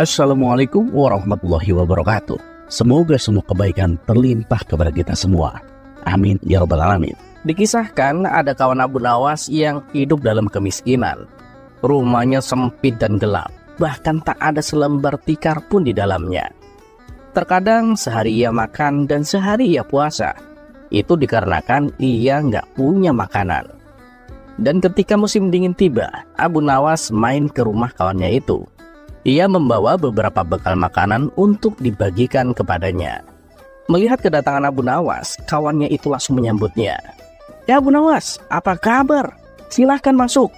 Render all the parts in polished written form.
Assalamualaikum warahmatullahi wabarakatuh. Semoga semua kebaikan terlimpah kepada kita semua. Amin ya rabbal alamin. Dikisahkan ada kawan Abu Nawas yang hidup dalam kemiskinan. Rumahnya sempit dan gelap, bahkan tak ada selembar tikar pun di dalamnya. Terkadang sehari ia makan dan sehari ia puasa. Itu dikarenakan ia nggak punya makanan. Dan ketika musim dingin tiba, Abu Nawas main ke rumah kawannya itu. Ia membawa beberapa bekal makanan untuk dibagikan kepadanya. Melihat kedatangan Abu Nawas, kawannya itu langsung menyambutnya. "Ya Abu Nawas, apa kabar? Silahkan masuk,"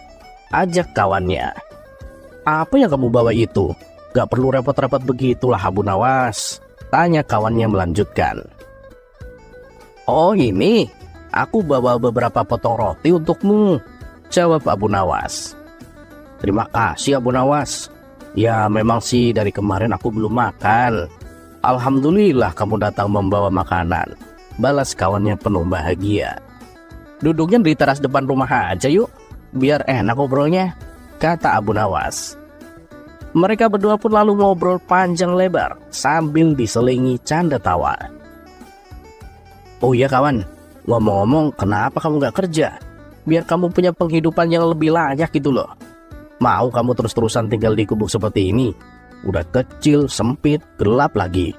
ajak kawannya. "Apa yang kamu bawa itu? Gak perlu repot-repot begitulah Abu Nawas," tanya kawannya melanjutkan. "Oh ini, aku bawa beberapa potong roti untukmu," jawab Abu Nawas. "Terima kasih Abu Nawas. Ya memang sih dari kemarin aku belum makan. Alhamdulillah kamu datang membawa makanan," balas kawannya penuh bahagia. "Duduknya di teras depan rumah aja yuk, biar enak ngobrolnya," kata Abu Nawas. Mereka berdua pun lalu ngobrol panjang lebar sambil diselingi canda tawa. "Oh iya kawan, ngomong-ngomong kenapa kamu gak kerja? Biar kamu punya penghidupan yang lebih layak gitu loh. Mau kamu terus-terusan tinggal di gubuk seperti ini? Udah kecil, sempit, gelap lagi,"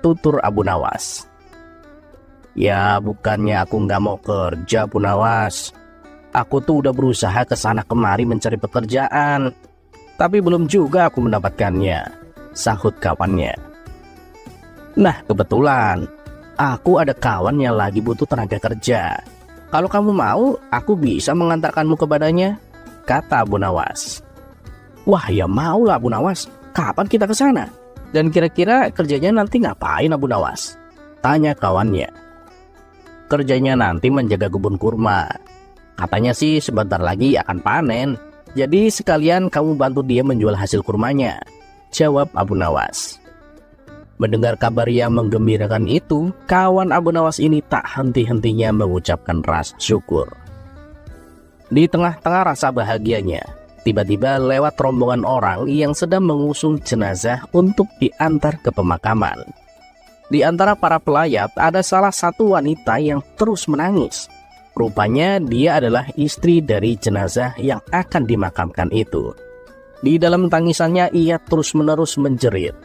tutur Abu Nawas. "Ya bukannya aku nggak mau kerja Abu Nawas. Aku tuh udah berusaha kesana kemari mencari pekerjaan, tapi belum juga aku mendapatkannya," sahut kawannya. "Nah kebetulan, aku ada kawan yang lagi butuh tenaga kerja. Kalau kamu mau, aku bisa mengantarkanmu kepadanya," kata Abu Nawas. "Wah ya mau lah Abu Nawas. Kapan kita ke sana? Dan kira-kira kerjanya nanti ngapain Abu Nawas?" tanya kawannya. "Kerjanya nanti menjaga kebun kurma. Katanya sih sebentar lagi akan panen. Jadi sekalian kamu bantu dia menjual hasil kurmanya," jawab Abu Nawas. Mendengar kabar yang menggembirakan itu, kawan Abu Nawas ini tak henti-hentinya mengucapkan rasa syukur. Di tengah-tengah rasa bahagianya, tiba-tiba lewat rombongan orang yang sedang mengusung jenazah untuk diantar ke pemakaman. Di antara para pelayat ada salah satu wanita yang terus menangis. Rupanya dia adalah istri dari jenazah yang akan dimakamkan itu. Di dalam tangisannya ia terus-menerus menjerit,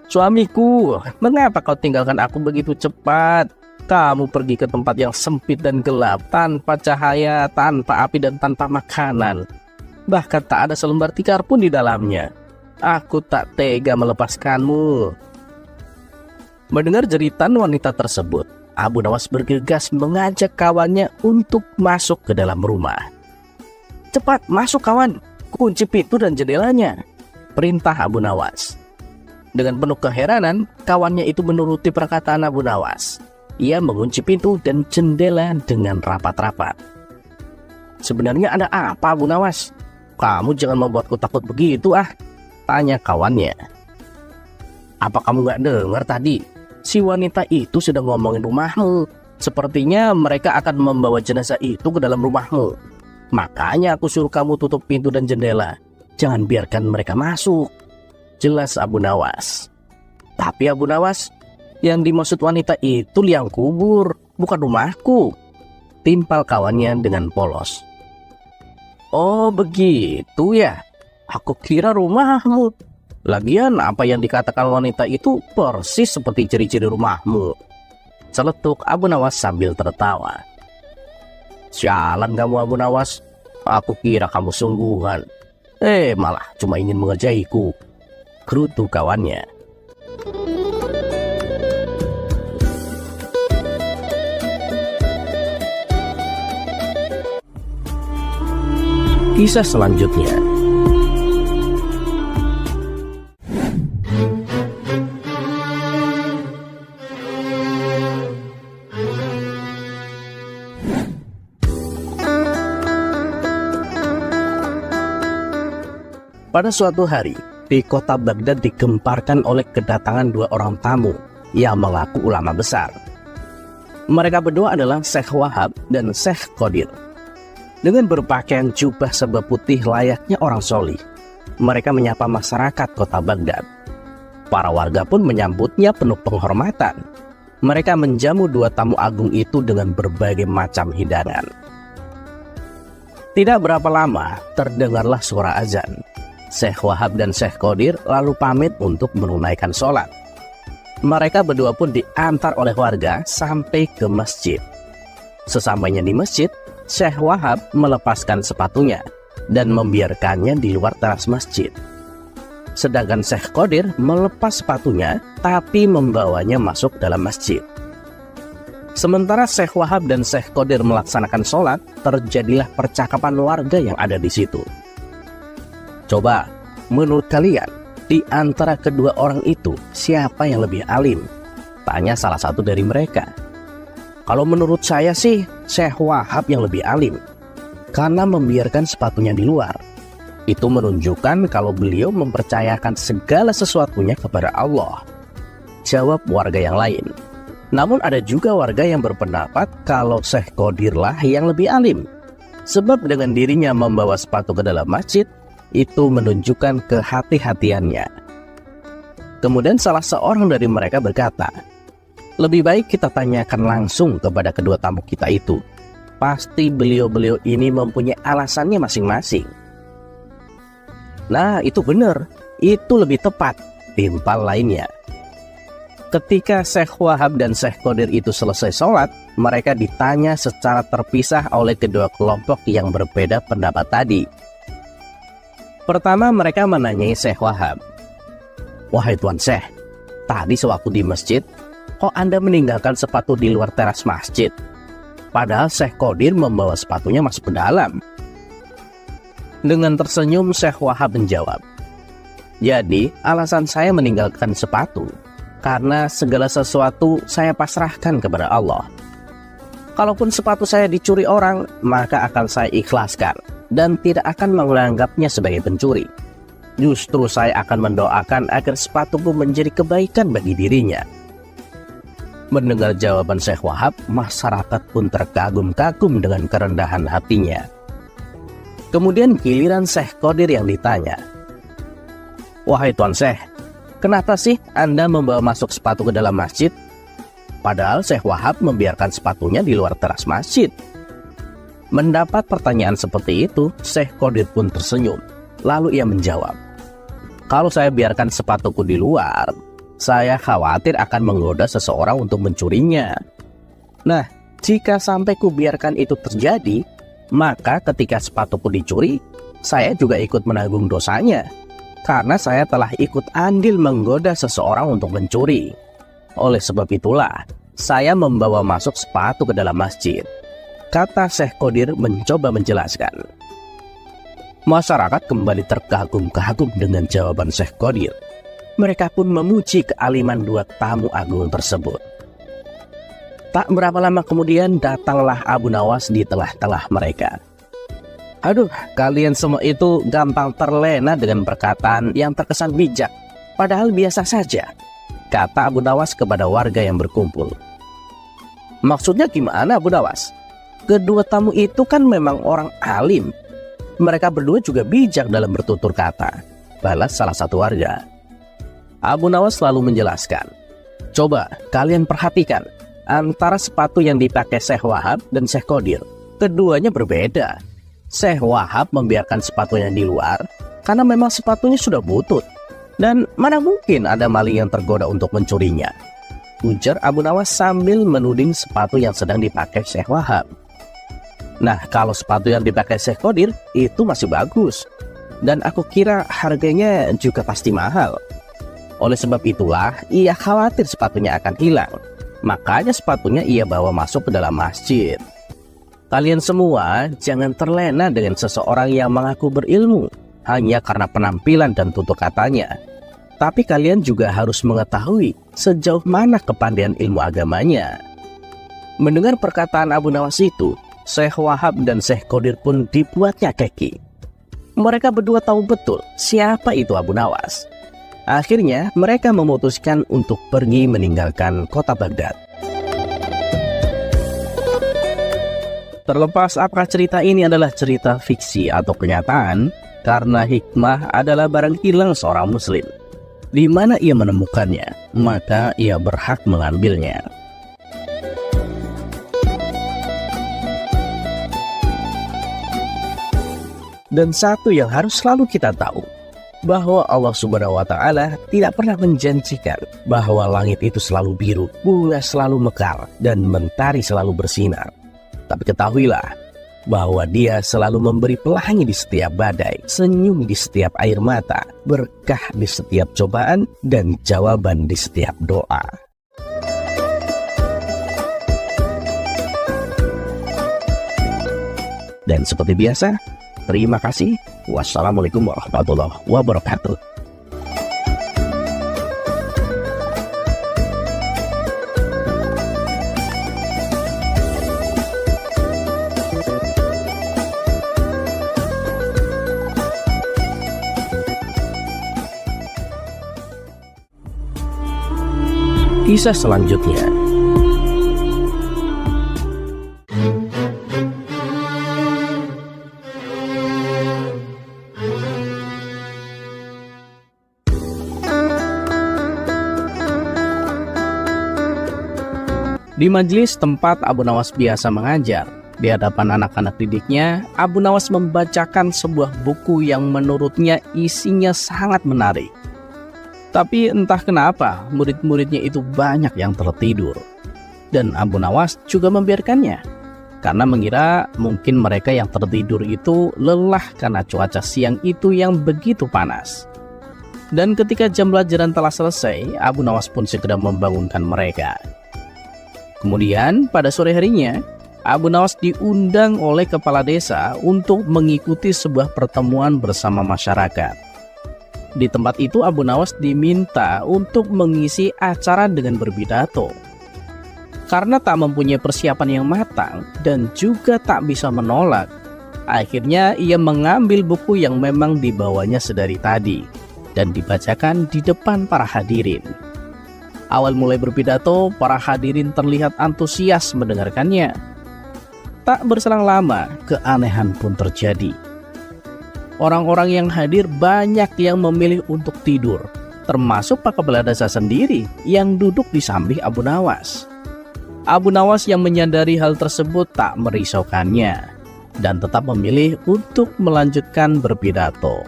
"Suamiku, mengapa kau tinggalkan aku begitu cepat? Kamu pergi ke tempat yang sempit dan gelap, tanpa cahaya, tanpa api, dan tanpa makanan. Bahkan tak ada selembar tikar pun di dalamnya. Aku tak tega melepaskanmu." Mendengar jeritan wanita tersebut, Abu Nawas bergegas mengajak kawannya untuk masuk ke dalam rumah. "Cepat masuk kawan, kunci pintu dan jendelanya," perintah Abu Nawas. Dengan penuh keheranan, kawannya itu menuruti perkataan Abu Nawas. Ia mengunci pintu dan jendela dengan rapat-rapat. "Sebenarnya ada apa Abu Nawas? Kamu jangan membuatku takut begitu tanya kawannya. "Apa kamu gak dengar tadi? Si wanita itu sedang ngomongin rumahmu. Sepertinya mereka akan membawa jenazah itu ke dalam rumahmu. Makanya aku suruh kamu tutup pintu dan jendela. Jangan biarkan mereka masuk," jelas Abu Nawas. "Tapi Abu Nawas, yang dimaksud wanita itu liang kubur, bukan rumahku," timpal kawannya dengan polos. "Oh begitu ya, aku kira rumahmu. Lagian apa yang dikatakan wanita itu persis seperti ciri-ciri rumahmu," celetuk Abu Nawas sambil tertawa. "Sialan kamu Abu Nawas, aku kira kamu sungguhan. Malah cuma ingin mengerjaiku," gerutu kawannya. Kisah selanjutnya. Pada suatu hari, di kota Baghdad digemparkan oleh kedatangan dua orang tamu yang mengaku ulama besar. Mereka berdua adalah Syekh Wahab dan Syekh Qadir. Dengan berpakaian jubah serba putih layaknya orang solih, mereka menyapa masyarakat kota Baghdad. Para warga pun menyambutnya penuh penghormatan. Mereka menjamu dua tamu agung itu dengan berbagai macam hidangan. Tidak berapa lama, terdengarlah suara azan. Syekh Wahab dan Syekh Qadir lalu pamit untuk menunaikan sholat. Mereka berdua pun diantar oleh warga sampai ke masjid. Sesampainya di masjid, Syekh Wahab melepaskan sepatunya dan membiarkannya di luar teras masjid. Sedangkan Syekh Qadir melepas sepatunya tapi membawanya masuk dalam masjid. Sementara Syekh Wahab dan Syekh Qadir melaksanakan sholat, terjadilah percakapan warga yang ada di situ. Coba, menurut kalian, di antara kedua orang itu, siapa yang lebih alim? Tanya salah satu dari mereka. Kalau menurut saya sih, Syekh Wahab yang lebih alim, karena membiarkan sepatunya di luar. Itu menunjukkan kalau beliau mempercayakan segala sesuatunya kepada Allah. Jawab warga yang lain. Namun ada juga warga yang berpendapat kalau Syekh Qadir lah yang lebih alim. Sebab dengan dirinya membawa sepatu ke dalam masjid, itu menunjukkan kehati-hatiannya. Kemudian salah seorang dari mereka berkata, lebih baik kita tanyakan langsung kepada kedua tamu kita itu. Pasti beliau-beliau ini mempunyai alasannya masing-masing. Nah, itu benar. Itu lebih tepat, timpal lainnya. Ketika Syekh Wahab dan Syekh Qadir itu selesai sholat, mereka ditanya secara terpisah oleh kedua kelompok yang berbeda pendapat tadi. Pertama mereka menanyai Syekh Wahab, "Wahai Tuan Syekh, tadi sewaktu di masjid, kok Anda meninggalkan sepatu di luar teras masjid? Padahal Syekh Qadir membawa sepatunya masuk ke dalam." Dengan tersenyum Syekh Wahab menjawab, "Jadi alasan saya meninggalkan sepatu karena segala sesuatu saya pasrahkan kepada Allah. Kalaupun sepatu saya dicuri orang, maka akan saya ikhlaskan dan tidak akan menganggapnya sebagai pencuri. Justru saya akan mendoakan agar sepatuku menjadi kebaikan bagi dirinya." Mendengar jawaban Syekh Wahab, masyarakat pun terkagum-kagum dengan kerendahan hatinya. Kemudian giliran Syekh Qadir yang ditanya, "Wahai Tuan Syekh, kenapa sih Anda membawa masuk sepatu ke dalam masjid? Padahal Syekh Wahab membiarkan sepatunya di luar teras masjid." Mendapat pertanyaan seperti itu, Syekh Qadir pun tersenyum. Lalu ia menjawab, "Kalau saya biarkan sepatuku di luar, saya khawatir akan menggoda seseorang untuk mencurinya. Nah, jika sampai kubiarkan itu terjadi, maka ketika sepatuku dicuri, saya juga ikut menanggung dosanya. Karena saya telah ikut andil menggoda seseorang untuk mencuri. Oleh sebab itulah, saya membawa masuk sepatu ke dalam masjid," kata Syekh Qadir mencoba menjelaskan. Masyarakat kembali terkagum-kagum dengan jawaban Syekh Qadir. Mereka pun memuji kealiman dua tamu agung tersebut. Tak berapa lama kemudian datanglah Abu Nawas di tengah-tengah mereka. "Aduh, kalian semua itu gampang terlena dengan perkataan yang terkesan bijak, padahal biasa saja," kata Abu Nawas kepada warga yang berkumpul. "Maksudnya gimana Abu Nawas? Kedua tamu itu kan memang orang alim. Mereka berdua juga bijak dalam bertutur kata," balas salah satu warga. Abu Nawas selalu menjelaskan, "Coba kalian perhatikan antara sepatu yang dipakai Syekh Wahab dan Syekh Qadir. Keduanya berbeda. Syekh Wahab membiarkan sepatunya di luar karena memang sepatunya sudah butut. Dan mana mungkin ada maling yang tergoda untuk mencurinya," ujar Abu Nawas sambil menuding sepatu yang sedang dipakai Syekh Wahab. "Nah, kalau sepatu yang dipakai Syekh Qadir itu masih bagus. Dan aku kira harganya juga pasti mahal. Oleh sebab itulah ia khawatir sepatunya akan hilang. Makanya sepatunya ia bawa masuk ke dalam masjid. Kalian semua jangan terlena dengan seseorang yang mengaku berilmu hanya karena penampilan dan tutur katanya. Tapi kalian juga harus mengetahui sejauh mana kepandaian ilmu agamanya." Mendengar perkataan Abu Nawas itu, Syekh Wahab dan Syekh Qadir pun dibuatnya keki. Mereka berdua tahu betul siapa itu Abu Nawas. Akhirnya mereka memutuskan untuk pergi meninggalkan kota Baghdad. Terlepas apakah cerita ini adalah cerita fiksi atau kenyataan, karena hikmah adalah barang hilang seorang muslim. Di mana ia menemukannya, maka ia berhak mengambilnya. Dan satu yang harus selalu kita tahu, bahwa Allah Subhanahu wa Ta'ala tidak pernah menjanjikan bahwa langit itu selalu biru, bunga selalu mekar, dan mentari selalu bersinar. Tapi ketahuilah bahwa Dia selalu memberi pelangi di setiap badai, senyum di setiap air mata, berkah di setiap cobaan, dan jawaban di setiap doa. Dan seperti biasa, terima kasih. Wassalamualaikum warahmatullahi wabarakatuh. Kisah selanjutnya. Di majelis tempat Abu Nawas biasa mengajar, di hadapan anak-anak didiknya, Abu Nawas membacakan sebuah buku yang menurutnya isinya sangat menarik. Tapi entah kenapa, murid-muridnya itu banyak yang tertidur. Dan Abu Nawas juga membiarkannya, karena mengira mungkin mereka yang tertidur itu lelah karena cuaca siang itu yang begitu panas. Dan ketika jam pelajaran telah selesai, Abu Nawas pun segera membangunkan mereka. Kemudian pada sore harinya, Abu Nawas diundang oleh kepala desa untuk mengikuti sebuah pertemuan bersama masyarakat. Di tempat itu Abu Nawas diminta untuk mengisi acara dengan berpidato. Karena tak mempunyai persiapan yang matang dan juga tak bisa menolak, akhirnya ia mengambil buku yang memang dibawanya sedari tadi dan dibacakan di depan para hadirin. Awal mulai berpidato, para hadirin terlihat antusias mendengarkannya. Tak berselang lama, keanehan pun terjadi. Orang-orang yang hadir banyak yang memilih untuk tidur, termasuk Pak Kepala Desa sendiri yang duduk di samping Abu Nawas. Abu Nawas yang menyadari hal tersebut tak merisaukannya dan tetap memilih untuk melanjutkan berpidato.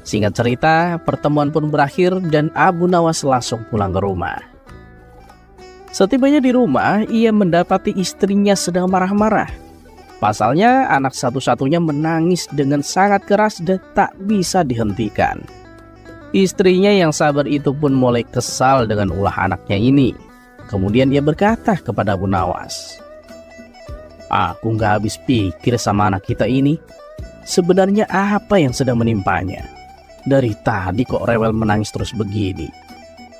Singkat cerita, pertemuan pun berakhir dan Abu Nawas langsung pulang ke rumah. Setibanya di rumah, ia mendapati istrinya sedang marah-marah. Pasalnya, anak satu-satunya menangis dengan sangat keras dan tak bisa dihentikan. Istrinya yang sabar itu pun mulai kesal dengan ulah anaknya ini. Kemudian ia berkata kepada Abu Nawas, "Aku gak habis pikir sama anak kita ini. Sebenarnya apa yang sedang menimpanya? Dari tadi kok rewel menangis terus begini.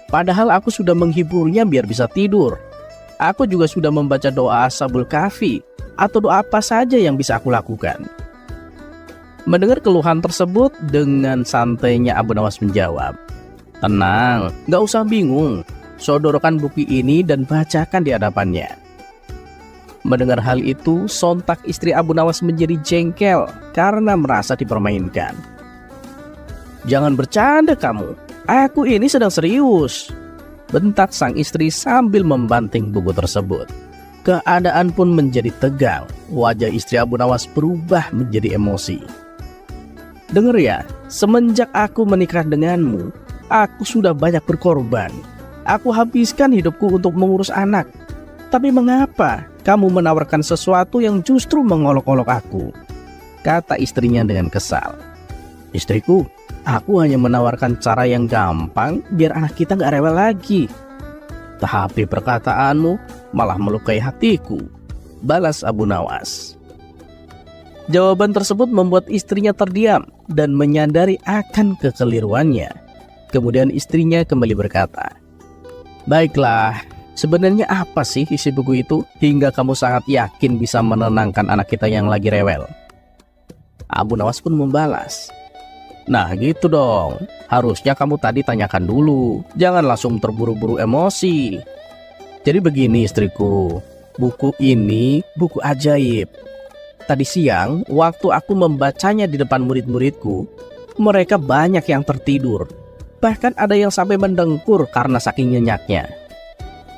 Padahal aku sudah menghiburnya biar bisa tidur. Aku juga sudah membaca doa Ashabul Kahfi atau doa apa saja yang bisa aku lakukan." Mendengar keluhan tersebut, dengan santainya Abu Nawas menjawab, "Tenang, gak usah bingung. Sodorkan buku ini dan bacakan di hadapannya." Mendengar hal itu, sontak istri Abu Nawas menjadi jengkel karena merasa dipermainkan. "Jangan bercanda kamu, aku ini sedang serius," bentak sang istri sambil membanting buku tersebut. Keadaan pun menjadi tegang. Wajah istri Abu Nawas berubah menjadi emosi. "Dengar ya, semenjak aku menikah denganmu, aku sudah banyak berkorban. Aku habiskan hidupku untuk mengurus anak. Tapi mengapa kamu menawarkan sesuatu yang justru mengolok-olok aku?" kata istrinya dengan kesal. "Istriku, aku hanya menawarkan cara yang gampang biar anak kita gak rewel lagi. Tapi perkataanmu malah melukai hatiku," balas Abu Nawas. Jawaban tersebut membuat istrinya terdiam dan menyadari akan kekeliruannya. Kemudian istrinya kembali berkata, "Baiklah, sebenarnya apa sih isi buku itu hingga kamu sangat yakin bisa menenangkan anak kita yang lagi rewel?" Abu Nawas pun membalas, "Nah gitu dong, harusnya kamu tadi tanyakan dulu, jangan langsung terburu-buru emosi. Jadi begini istriku, buku ini buku ajaib. tadi siang, waktu aku membacanya di depan murid-muridku, mereka banyak yang tertidur. Bahkan ada yang sampai mendengkur karena saking nyenyaknya.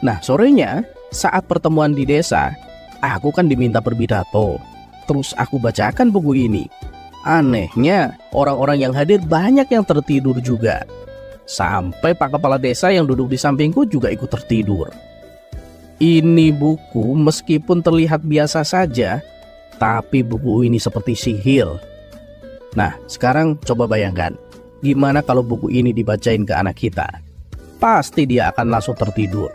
Nah, sorenya, saat pertemuan di desa, aku kan diminta berpidato. Terus aku bacakan buku ini. Anehnya, orang-orang yang hadir banyak yang tertidur juga. Sampai Pak Kepala Desa yang duduk di sampingku juga ikut tertidur. Ini buku meskipun terlihat biasa saja, tapi buku ini seperti sihir. Nah, sekarang coba bayangkan, gimana kalau buku ini dibacain ke anak kita? Pasti dia akan langsung tertidur.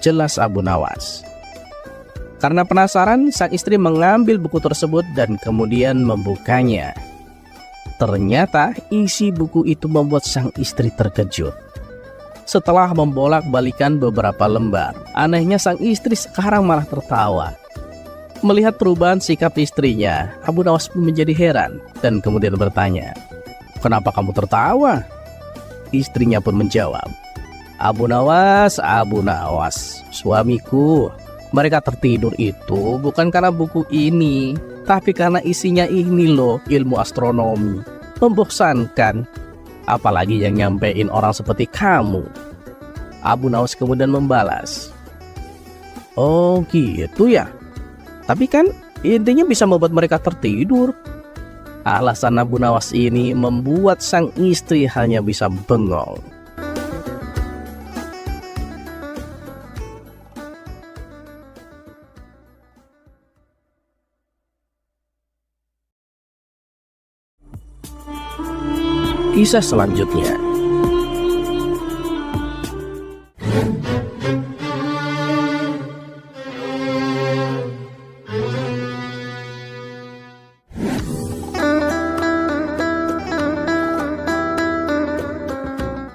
Jelas Abu Nawas. Karena penasaran, sang istri mengambil buku tersebut dan kemudian membukanya. Ternyata isi buku itu membuat sang istri terkejut. Setelah membolak-balikan beberapa lembar, anehnya sang istri sekarang malah tertawa. Melihat perubahan sikap istrinya, Abu Nawas pun menjadi heran dan kemudian bertanya, "Kenapa kamu tertawa?" Istrinya pun menjawab, Abu Nawas, suamiku, mereka tertidur itu bukan karena buku ini, tapi karena isinya ini loh, ilmu astronomi. Membosankan, apalagi yang nyampein orang seperti kamu." Abu Nawas kemudian membalas, "Oh gitu ya, tapi kan intinya bisa membuat mereka tertidur." Alasan Abu Nawas ini membuat sang istri hanya bisa bengong. Kisah selanjutnya.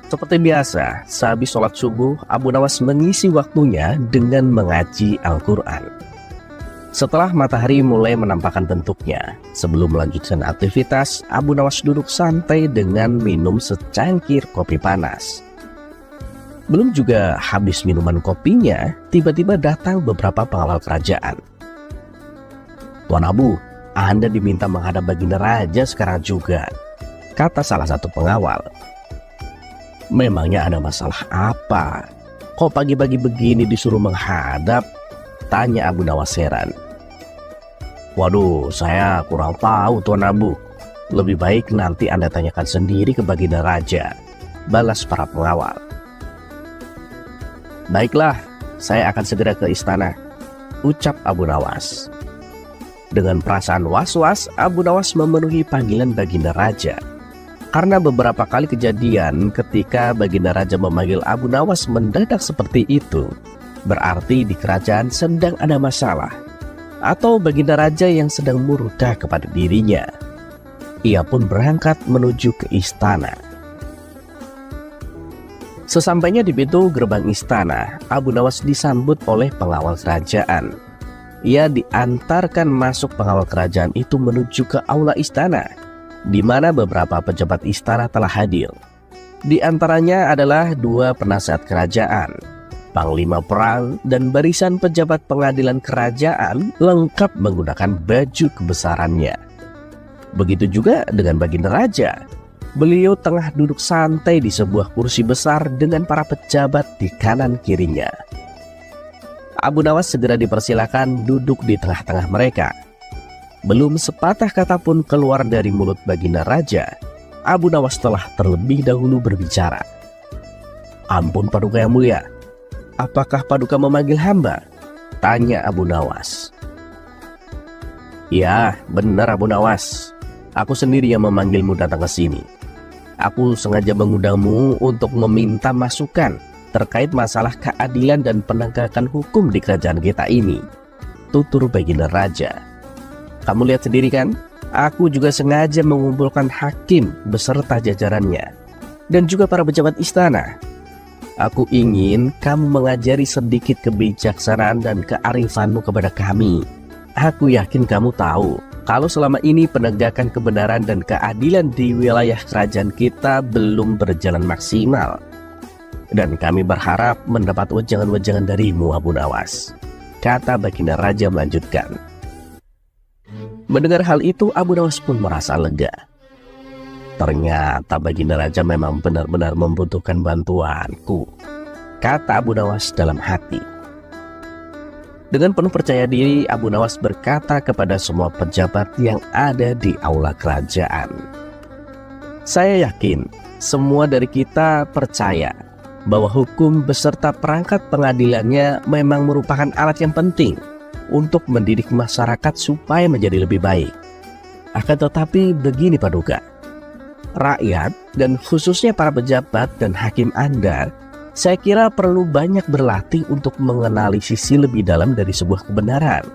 Seperti biasa, sehabis sholat subuh, Abu Nawas mengisi waktunya dengan mengaji Al-Quran. Setelah matahari mulai menampakkan bentuknya, sebelum melanjutkan aktivitas, Abu Nawas duduk santai dengan minum secangkir kopi panas. Belum juga habis minuman kopinya, tiba-tiba datang beberapa pengawal kerajaan. "Tuan Abu, Anda diminta menghadap Baginda Raja sekarang juga," kata salah satu pengawal. "Memangnya ada masalah apa? Kok pagi-pagi begini disuruh menghadap?" tanya Abu Nawas heran. "Waduh, saya kurang tahu Tuan Abu. Lebih baik nanti Anda tanyakan sendiri ke Baginda Raja," balas para pengawal. "Baiklah, saya akan segera ke istana," ucap Abu Nawas. Dengan perasaan was-was, Abu Nawas memenuhi panggilan Baginda Raja. Karena beberapa kali kejadian ketika Baginda Raja memanggil Abu Nawas mendadak seperti itu, berarti di kerajaan sedang ada masalah, atau Baginda Raja yang sedang murka kepada dirinya. Ia pun berangkat menuju ke istana. Sesampainya di pintu gerbang istana, Abu Nawas disambut oleh pengawal kerajaan. Ia diantarkan masuk pengawal kerajaan itu menuju ke aula istana, di mana beberapa pejabat istana telah hadir. Di antaranya adalah 2 penasihat kerajaan, panglima perang, dan barisan pejabat pengadilan kerajaan lengkap menggunakan baju kebesarannya. Begitu juga dengan Baginda Raja. Beliau tengah duduk santai di sebuah kursi besar dengan para pejabat di kanan kirinya. Abu Nawas segera dipersilakan duduk di tengah-tengah mereka. Belum sepatah kata pun keluar dari mulut Baginda Raja, Abu Nawas telah terlebih dahulu berbicara. "Ampun Paduka yang mulia, apakah Paduka memanggil hamba?" tanya Abu Nawas. "Ya, benar Abu Nawas. Aku sendiri yang memanggilmu datang ke sini. Aku sengaja mengundangmu untuk meminta masukan terkait masalah keadilan dan penegakan hukum di kerajaan kita ini," tutur Baginda Raja. "Kamu lihat sendiri kan, aku juga sengaja mengumpulkan hakim beserta jajarannya dan juga para pejabat istana. Aku ingin kamu mengajari sedikit kebijaksanaan dan kearifanmu kepada kami. Aku yakin kamu tahu kalau selama ini penegakan kebenaran dan keadilan di wilayah kerajaan kita belum berjalan maksimal. Dan kami berharap mendapat wejangan-wejangan darimu Abu Nawas," kata Baginda Raja melanjutkan. Mendengar hal itu, Abu Nawas pun merasa lega. Ternyata Baginda Raja memang benar-benar membutuhkan bantuanku, kata Abu Nawas dalam hati. Dengan penuh percaya diri, Abu Nawas berkata kepada semua pejabat yang ada di aula kerajaan, "Saya yakin semua dari kita percaya bahwa hukum beserta perangkat pengadilannya memang merupakan alat yang penting untuk mendidik masyarakat supaya menjadi lebih baik. Akan tetapi begini Paduka, rakyat dan khususnya para pejabat dan hakim Anda, saya kira perlu banyak berlatih untuk mengenali sisi lebih dalam dari sebuah kebenaran.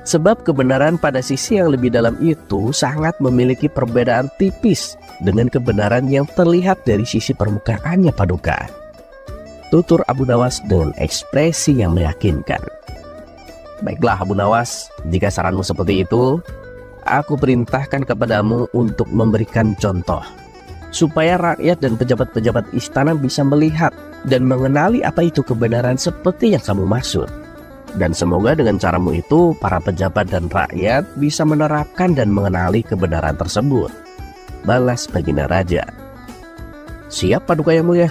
Sebab kebenaran pada sisi yang lebih dalam itu sangat memiliki perbedaan tipis dengan kebenaran yang terlihat dari sisi permukaannya Paduka," tutur Abu Nawas dengan ekspresi yang meyakinkan. "Baiklah Abu Nawas, jika saranmu seperti itu, aku perintahkan kepadamu untuk memberikan contoh, supaya rakyat dan pejabat-pejabat istana bisa melihat dan mengenali apa itu kebenaran seperti yang kamu maksud. Dan semoga dengan caramu itu, para pejabat dan rakyat bisa menerapkan dan mengenali kebenaran tersebut," balas Baginda Raja. "Siap Paduka Yang Mulia,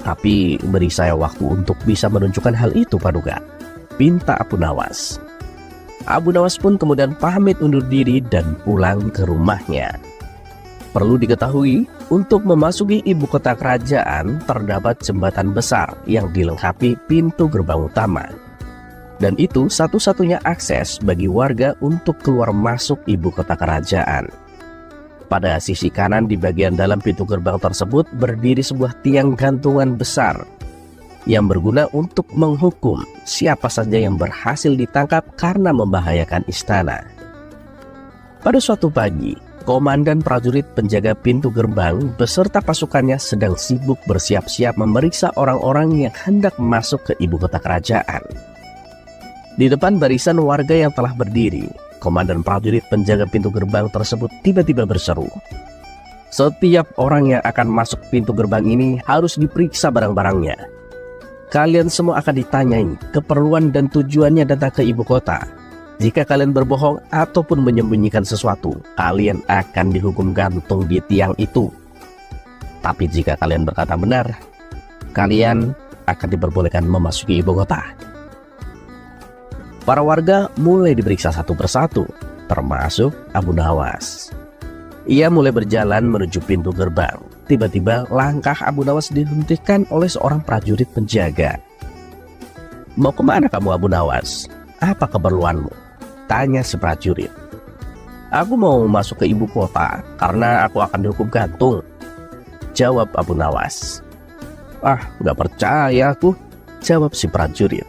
tapi beri saya waktu untuk bisa menunjukkan hal itu Paduka," pinta Abu Nawas. Abu Nawas pun kemudian pamit undur diri dan pulang ke rumahnya. Perlu diketahui, untuk memasuki ibu kota kerajaan terdapat jembatan besar yang dilengkapi pintu gerbang utama. Dan itu satu-satunya akses bagi warga untuk keluar masuk ibu kota kerajaan. Pada sisi kanan di bagian dalam pintu gerbang tersebut berdiri sebuah tiang gantungan besar yang berguna untuk menghukum siapa saja yang berhasil ditangkap karena membahayakan istana. Pada suatu pagi, komandan prajurit penjaga pintu gerbang beserta pasukannya sedang sibuk bersiap-siap memeriksa orang-orang yang hendak masuk ke ibu kota kerajaan. Di depan barisan warga yang telah berdiri, komandan prajurit penjaga pintu gerbang tersebut tiba-tiba berseru, "Setiap orang yang akan masuk pintu gerbang ini harus diperiksa barang-barangnya. Kalian semua akan ditanyai keperluan dan tujuannya datang ke ibu kota. Jika kalian berbohong ataupun menyembunyikan sesuatu, kalian akan dihukum gantung di tiang itu. Tapi jika kalian berkata benar, kalian akan diperbolehkan memasuki ibu kota." Para warga mulai diperiksa satu persatu, termasuk Abu Nawas. Ia mulai berjalan menuju pintu gerbang. Tiba-tiba langkah Abu Nawas dihentikan oleh seorang prajurit penjaga. "Mau kemana kamu Abu Nawas? Apa keperluanmu?" tanya si prajurit. "Aku mau masuk ke ibu kota karena aku akan dihukum gantung," jawab Abu Nawas. "Ah, gak percaya aku," jawab si prajurit.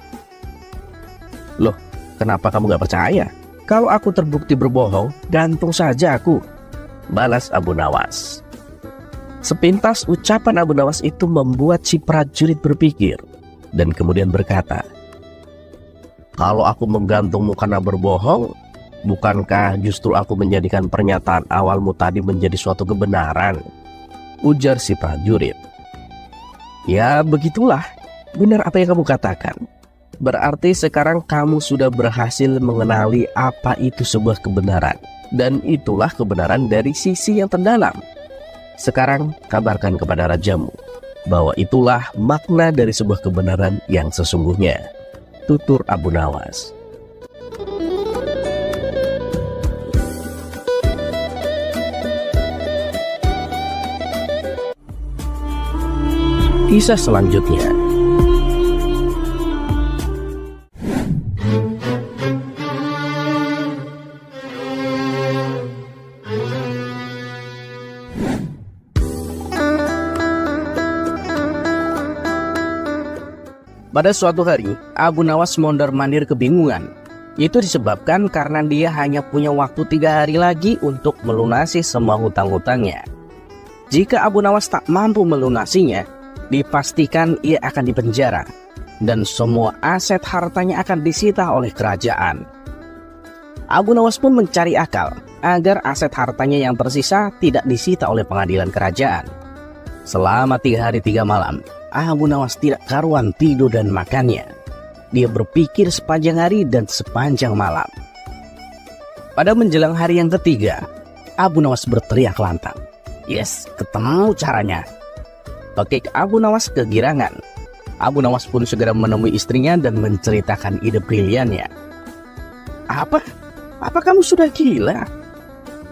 "Loh, kenapa kamu gak percaya? Kalau aku terbukti berbohong, gantung saja aku," balas Abu Nawas. Sepintas ucapan Abu Nawas itu membuat si prajurit berpikir dan kemudian berkata, "Kalau aku menggantungmu karena berbohong, bukankah justru aku menjadikan pernyataan awalmu tadi menjadi suatu kebenaran?" ujar si prajurit. "Ya begitulah, benar apa yang kamu katakan. Berarti sekarang kamu sudah berhasil mengenali apa itu sebuah kebenaran. Dan itulah kebenaran dari sisi yang terdalam. Sekarang kabarkan kepada rajamu bahwa itulah makna dari sebuah kebenaran yang sesungguhnya," tutur Abu Nawas. Kisah selanjutnya. Pada suatu hari, Abu Nawas mondar-mandir kebingungan. Itu disebabkan karena dia hanya punya waktu 3 hari lagi untuk melunasi semua hutang-hutangnya. Jika Abu Nawas tak mampu melunasinya, dipastikan ia akan dipenjara dan semua aset hartanya akan disita oleh kerajaan. Abu Nawas pun mencari akal agar aset hartanya yang tersisa tidak disita oleh pengadilan kerajaan. Selama 3 hari 3 malam, Abu Nawas tidak karuan tidur dan makannya. Dia berpikir sepanjang hari dan sepanjang malam. Pada menjelang hari yang ketiga, Abu Nawas berteriak lantang. Yes, ketemu caranya. Pekik Abu Nawas kegirangan. Abu Nawas pun segera menemui istrinya dan menceritakan ide briliannya. Apa kamu sudah gila?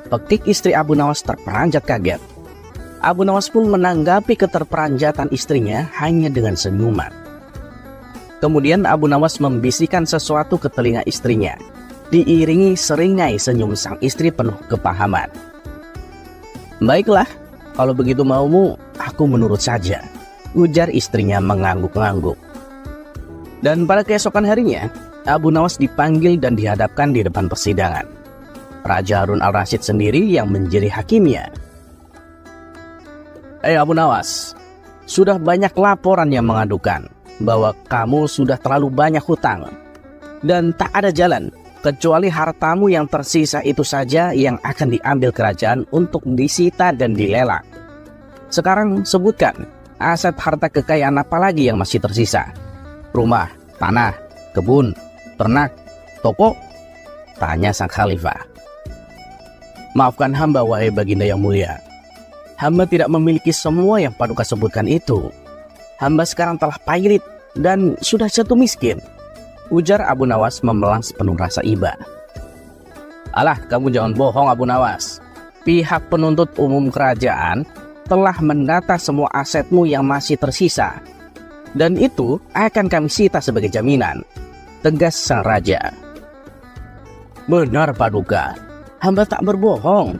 Pekik istri Abu Nawas terperanjat kaget. Abu Nawas pun menanggapi keterperanjatan istrinya hanya dengan senyuman. Kemudian Abu Nawas membisikkan sesuatu ke telinga istrinya, diiringi seringai senyum sang istri penuh kepahaman. Baiklah, kalau begitu maumu, aku menurut saja, ujar istrinya mengangguk-ngangguk. Dan pada keesokan harinya, Abu Nawas dipanggil dan dihadapkan di depan persidangan. Raja Harun al-Rasyid sendiri yang menjadi hakimnya. Abu Nawas, sudah banyak laporan yang mengadukan bahwa kamu sudah terlalu banyak hutang, dan tak ada jalan kecuali hartamu yang tersisa itu saja yang akan diambil kerajaan untuk disita dan dilelang. Sekarang sebutkan, aset harta kekayaan apa lagi yang masih tersisa? Rumah, tanah, kebun, ternak, toko? Tanya sang khalifah. Maafkan hamba, wahai baginda yang mulia. Hamba tidak memiliki semua yang Paduka sebutkan itu. Hamba sekarang telah pailit dan sudah jatuh miskin, ujar Abu Nawas memelang sepenuh rasa iba. Alah, kamu jangan bohong, Abu Nawas. Pihak penuntut umum kerajaan telah mendata semua asetmu yang masih tersisa, dan itu akan kami sita sebagai jaminan, tegas sang raja. Benar, Paduka. Hamba tak berbohong.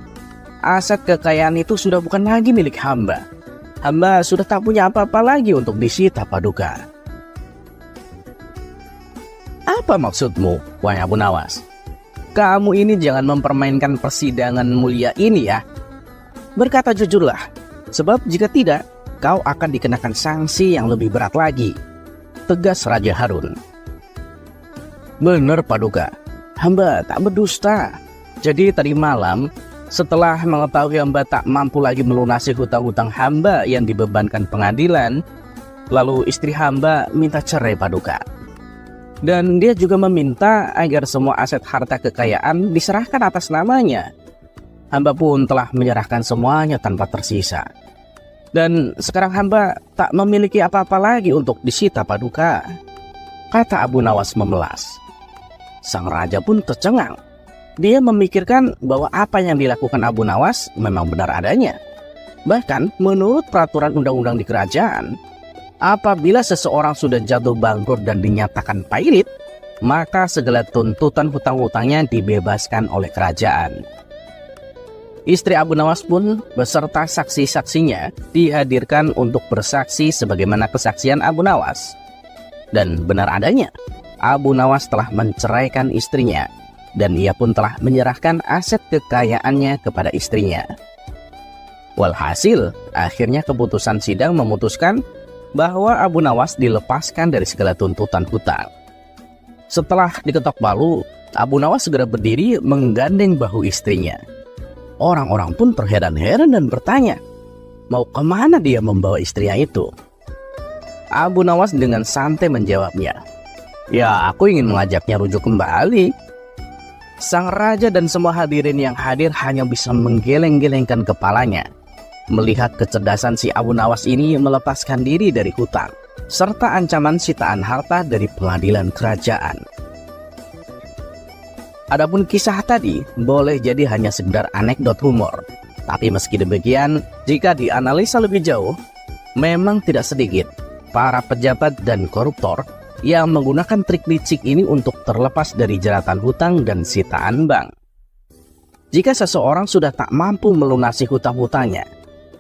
Aset kekayaan itu sudah bukan lagi milik hamba. Hamba sudah tak punya apa-apa lagi untuk disita, Paduka. Apa maksudmu, wahai Abu Nawas? Kamu ini jangan mempermainkan persidangan mulia ini ya. Berkata jujurlah, sebab jika tidak, kau akan dikenakan sanksi yang lebih berat lagi, tegas Raja Harun. Benar, Paduka. Hamba tak berdusta. Jadi tadi malam, setelah mengetahui hamba tak mampu lagi melunasi hutang-hutang hamba yang dibebankan pengadilan, lalu istri hamba minta cerai, Paduka. Dan dia juga meminta agar semua aset harta kekayaan diserahkan atas namanya. Hamba pun telah menyerahkan semuanya tanpa tersisa. Dan sekarang hamba tak memiliki apa-apa lagi untuk disita, Paduka, kata Abu Nawas memelas. Sang raja pun tercengang. Dia memikirkan bahwa apa yang dilakukan Abu Nawas memang benar adanya. Bahkan menurut peraturan undang-undang di kerajaan, apabila seseorang sudah jatuh bangkrut dan dinyatakan pailit, maka segala tuntutan hutang-hutangnya dibebaskan oleh kerajaan. Istri Abu Nawas pun beserta saksi-saksinya dihadirkan untuk bersaksi sebagaimana kesaksian Abu Nawas. Dan benar adanya, Abu Nawas telah menceraikan istrinya, dan ia pun telah menyerahkan aset kekayaannya kepada istrinya. Walhasil, akhirnya keputusan sidang memutuskan bahwa Abu Nawas dilepaskan dari segala tuntutan hutang. Setelah diketok palu, Abu Nawas segera berdiri menggandeng bahu istrinya. Orang-orang pun terheran-heran dan bertanya, mau kemana dia membawa istrinya itu? Abu Nawas dengan santai menjawabnya, ya, aku ingin mengajaknya rujuk kembali. Sang raja dan semua hadirin yang hadir hanya bisa menggeleng-gelengkan kepalanya melihat kecerdasan si Abu Nawas ini melepaskan diri dari hutang serta ancaman sitaan harta dari pengadilan kerajaan. Adapun kisah tadi boleh jadi hanya sekedar anekdot humor, tapi meski demikian, jika dianalisa lebih jauh, memang tidak sedikit para pejabat dan koruptor yang menggunakan trik licik ini untuk terlepas dari jeratan hutang dan sitaan bank. Jika seseorang sudah tak mampu melunasi hutang-hutangnya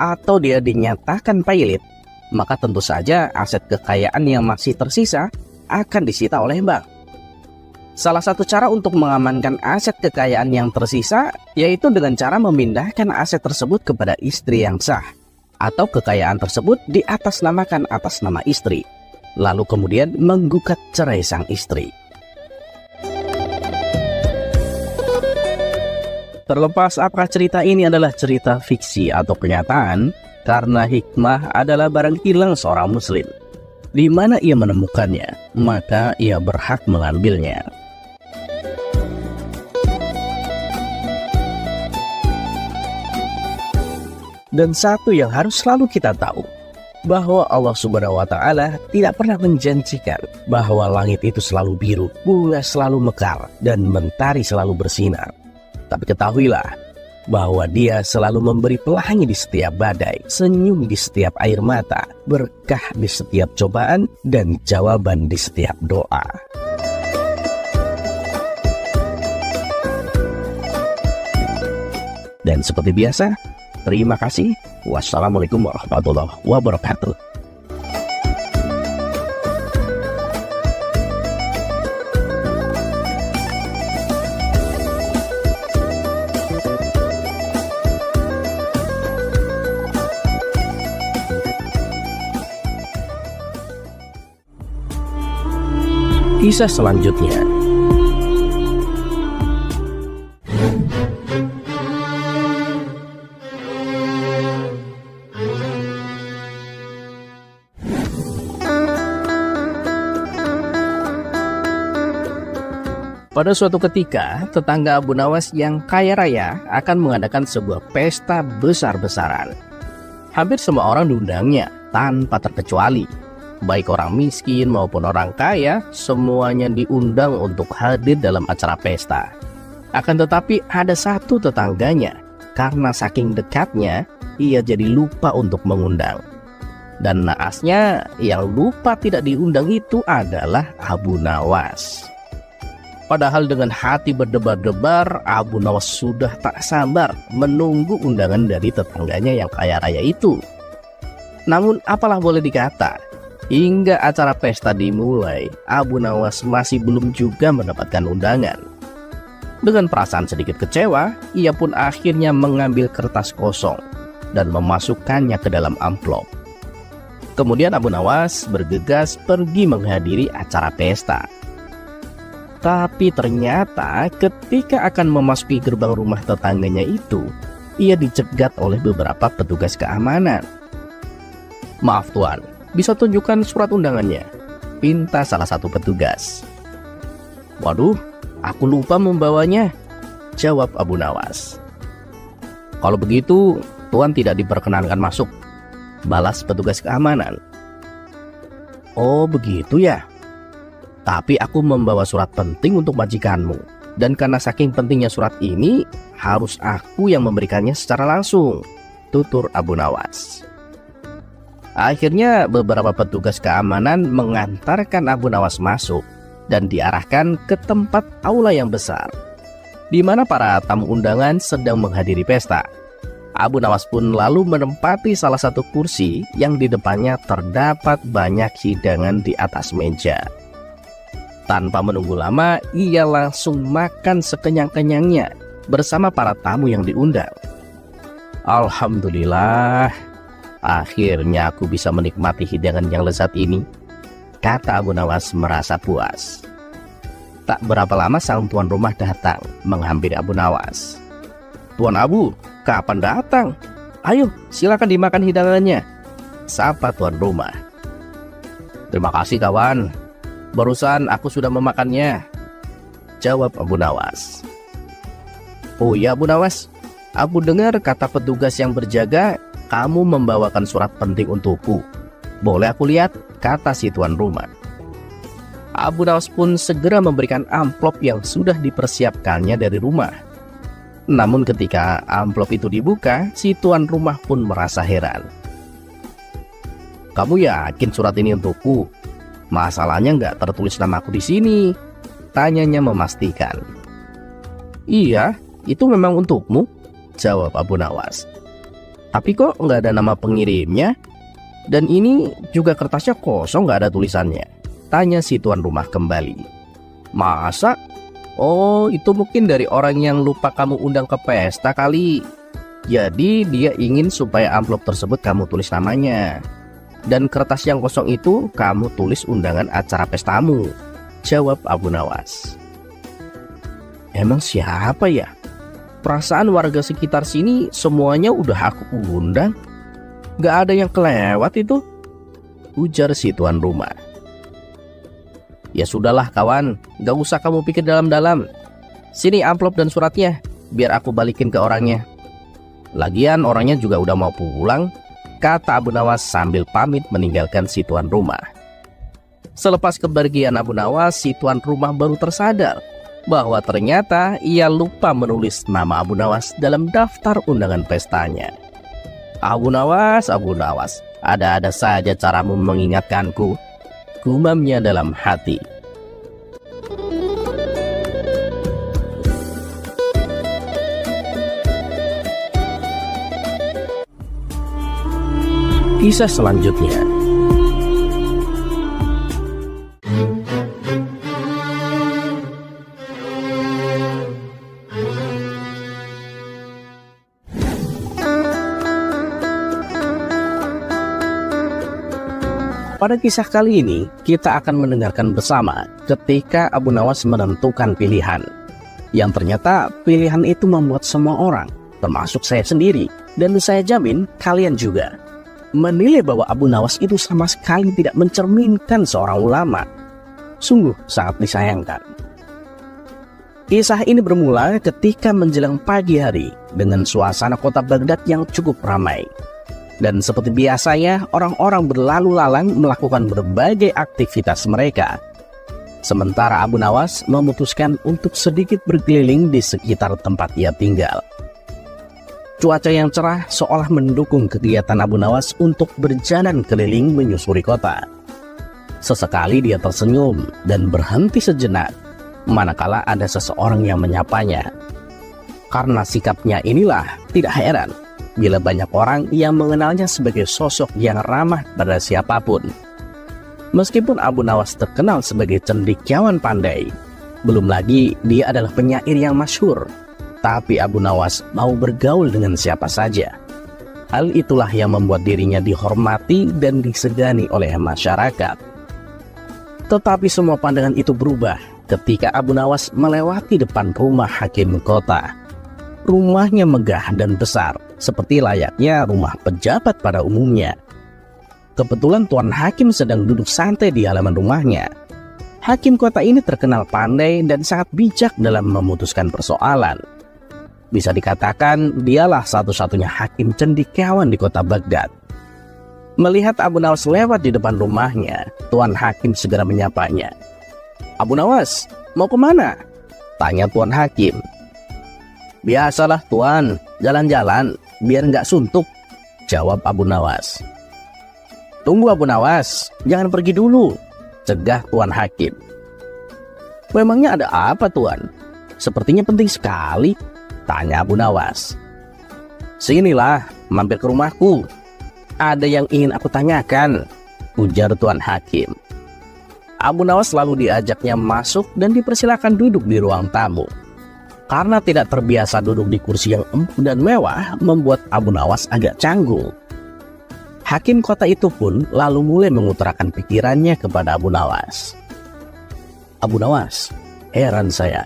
atau dia dinyatakan pailit, maka tentu saja aset kekayaan yang masih tersisa akan disita oleh bank. Salah satu cara untuk mengamankan aset kekayaan yang tersisa yaitu dengan cara memindahkan aset tersebut kepada istri yang sah, atau kekayaan tersebut diatasnamakan atas nama istri, lalu kemudian menggugat cerai sang istri. Terlepas apakah cerita ini adalah cerita fiksi atau kenyataan, karena hikmah adalah barang hilang seorang muslim. Di mana ia menemukannya, maka ia berhak mengambilnya. Dan satu yang harus selalu kita tahu, bahwa Allah Subhanahu wa Ta'ala tidak pernah menjanjikan bahwa langit itu selalu biru, bunga selalu mekar, dan mentari selalu bersinar. Tapi ketahuilah bahwa Dia selalu memberi pelangi di setiap badai, senyum di setiap air mata, berkah di setiap cobaan, dan jawaban di setiap doa. Dan seperti biasa, terima kasih. Wassalamualaikum warahmatullahi wabarakatuh. Kisah selanjutnya. Pada suatu ketika, tetangga Abu Nawas yang kaya raya akan mengadakan sebuah pesta besar-besaran. Hampir semua orang diundangnya, tanpa terkecuali. Baik orang miskin maupun orang kaya, semuanya diundang untuk hadir dalam acara pesta. Akan tetapi ada satu tetangganya, karena saking dekatnya, ia jadi lupa untuk mengundang. Dan naasnya, yang lupa tidak diundang itu adalah Abu Nawas. Padahal dengan hati berdebar-debar, Abu Nawas sudah tak sabar menunggu undangan dari tetangganya yang kaya raya itu. Namun apalah boleh dikata, hingga acara pesta dimulai, Abu Nawas masih belum juga mendapatkan undangan. Dengan perasaan sedikit kecewa, ia pun akhirnya mengambil kertas kosong dan memasukkannya ke dalam amplop. Kemudian Abu Nawas bergegas pergi menghadiri acara pesta. Tapi ternyata ketika akan memasuki gerbang rumah tetangganya itu, ia dicegat oleh beberapa petugas keamanan. "Maaf Tuan, bisa tunjukkan surat undangannya?" pinta salah satu petugas. "Waduh, aku lupa membawanya," jawab Abu Nawas. "Kalau begitu, Tuan tidak diperkenankan masuk," balas petugas keamanan. "Oh begitu ya? Tapi aku membawa surat penting untuk majikanmu. Dan karena saking pentingnya surat ini, harus aku yang memberikannya secara langsung," tutur Abu Nawas. Akhirnya beberapa petugas keamanan mengantarkan Abu Nawas masuk dan diarahkan ke tempat aula yang besar, di mana para tamu undangan sedang menghadiri pesta. Abu Nawas pun lalu menempati salah satu kursi yang di depannya terdapat banyak hidangan di atas meja. Tanpa menunggu lama, ia langsung makan sekenyang-kenyangnya bersama para tamu yang diundang. "Alhamdulillah, akhirnya aku bisa menikmati hidangan yang lezat ini," kata Abu Nawas merasa puas. Tak berapa lama sang tuan rumah datang menghampiri Abu Nawas. "Tuan Abu, kapan datang? Ayo, silakan dimakan hidangannya," sapa tuan rumah. "Terima kasih kawan. Barusan aku sudah memakannya," jawab Abu Nawas. "Oh ya Abu Nawas, aku dengar kata petugas yang berjaga, kamu membawakan surat penting untukku. Boleh aku lihat?" kata si tuan rumah. Abu Nawas pun segera memberikan amplop yang sudah dipersiapkannya dari rumah. Namun ketika amplop itu dibuka, si tuan rumah pun merasa heran. "Kamu yakin surat ini untukku? Masalahnya nggak tertulis namaku di sini," tanyanya memastikan. "Iya, itu memang untukmu," jawab Abu Nawas. "Tapi kok nggak ada nama pengirimnya? Dan ini juga kertasnya kosong, nggak ada tulisannya," tanya si tuan rumah kembali. "Masa? Oh, itu mungkin dari orang yang lupa kamu undang ke pesta kali. Jadi dia ingin supaya amplop tersebut kamu tulis namanya. Dan kertas yang kosong itu kamu tulis undangan acara pestamu," jawab Abu Nawas. "Emang siapa ya? Perasaan warga sekitar sini semuanya udah aku undang. Gak ada yang kelewat itu," ujar si tuan rumah. "Ya sudahlah kawan, gak usah kamu pikir dalam-dalam. Sini amplop dan suratnya, biar aku balikin ke orangnya," Lagian orangnya juga udah mau pulang, kata Abu Nawas sambil pamit meninggalkan si tuan rumah. Selepas kepergian Abu Nawas, si tuan rumah baru tersadar bahwa ternyata ia lupa menulis nama Abu Nawas dalam daftar undangan pestanya. Abu Nawas, ada-ada saja caramu mengingatkanku, gumamnya dalam hati. Kisah selanjutnya. Pada kisah kali ini, kita akan mendengarkan bersama ketika Abu Nawas menentukan pilihan. Yang ternyata pilihan itu membuat semua orang, termasuk saya sendiri, dan saya jamin kalian juga, menilai bahwa Abu Nawas itu sama sekali tidak mencerminkan seorang ulama. Sungguh sangat disayangkan. Kisah ini bermula ketika menjelang pagi hari dengan suasana kota Baghdad yang cukup ramai. Dan seperti biasanya, orang-orang berlalu lalang melakukan berbagai aktivitas mereka. Sementara Abu Nawas memutuskan untuk sedikit berkeliling di sekitar tempat ia tinggal. Cuaca yang cerah seolah mendukung kegiatan Abu Nawas untuk berjalan keliling menyusuri kota. Sesekali dia tersenyum dan berhenti sejenak, manakala ada seseorang yang menyapanya. Karena sikapnya inilah, tidak heran bila banyak orang yang mengenalnya sebagai sosok yang ramah pada siapapun. Meskipun Abu Nawas terkenal sebagai cendekiawan pandai, belum lagi dia adalah penyair yang masyhur, tapi Abu Nawas mau bergaul dengan siapa saja. Hal itulah yang membuat dirinya dihormati dan disegani oleh masyarakat. Tetapi semua pandangan itu berubah ketika Abu Nawas melewati depan rumah hakim kota. Rumahnya megah dan besar, seperti layaknya rumah pejabat pada umumnya. Kebetulan Tuan Hakim sedang duduk santai di halaman rumahnya. Hakim kota ini terkenal pandai dan sangat bijak dalam memutuskan persoalan. Bisa dikatakan dialah satu-satunya hakim cendekiawan di kota Baghdad. Melihat Abu Nawas lewat di depan rumahnya, Tuan Hakim segera menyapanya. "Abu Nawas, mau kemana?" tanya Tuan Hakim. "Biasalah Tuan, jalan-jalan biar nggak suntuk," jawab Abu Nawas. "Tunggu Abu Nawas, jangan pergi dulu," cegah Tuan Hakim. "Memangnya ada apa Tuan? Sepertinya penting sekali," tanya Abu Nawas. "Sinilah, mampir ke rumahku. Ada yang ingin aku tanyakan," ujar Tuan Hakim. Abu Nawas lalu diajaknya masuk dan dipersilakan duduk di ruang tamu. Karena tidak terbiasa duduk di kursi yang empuk dan mewah, membuat Abu Nawas agak canggung. Hakim kota itu pun lalu mulai mengutarakan pikirannya kepada Abu Nawas. "Abu Nawas, heran saya.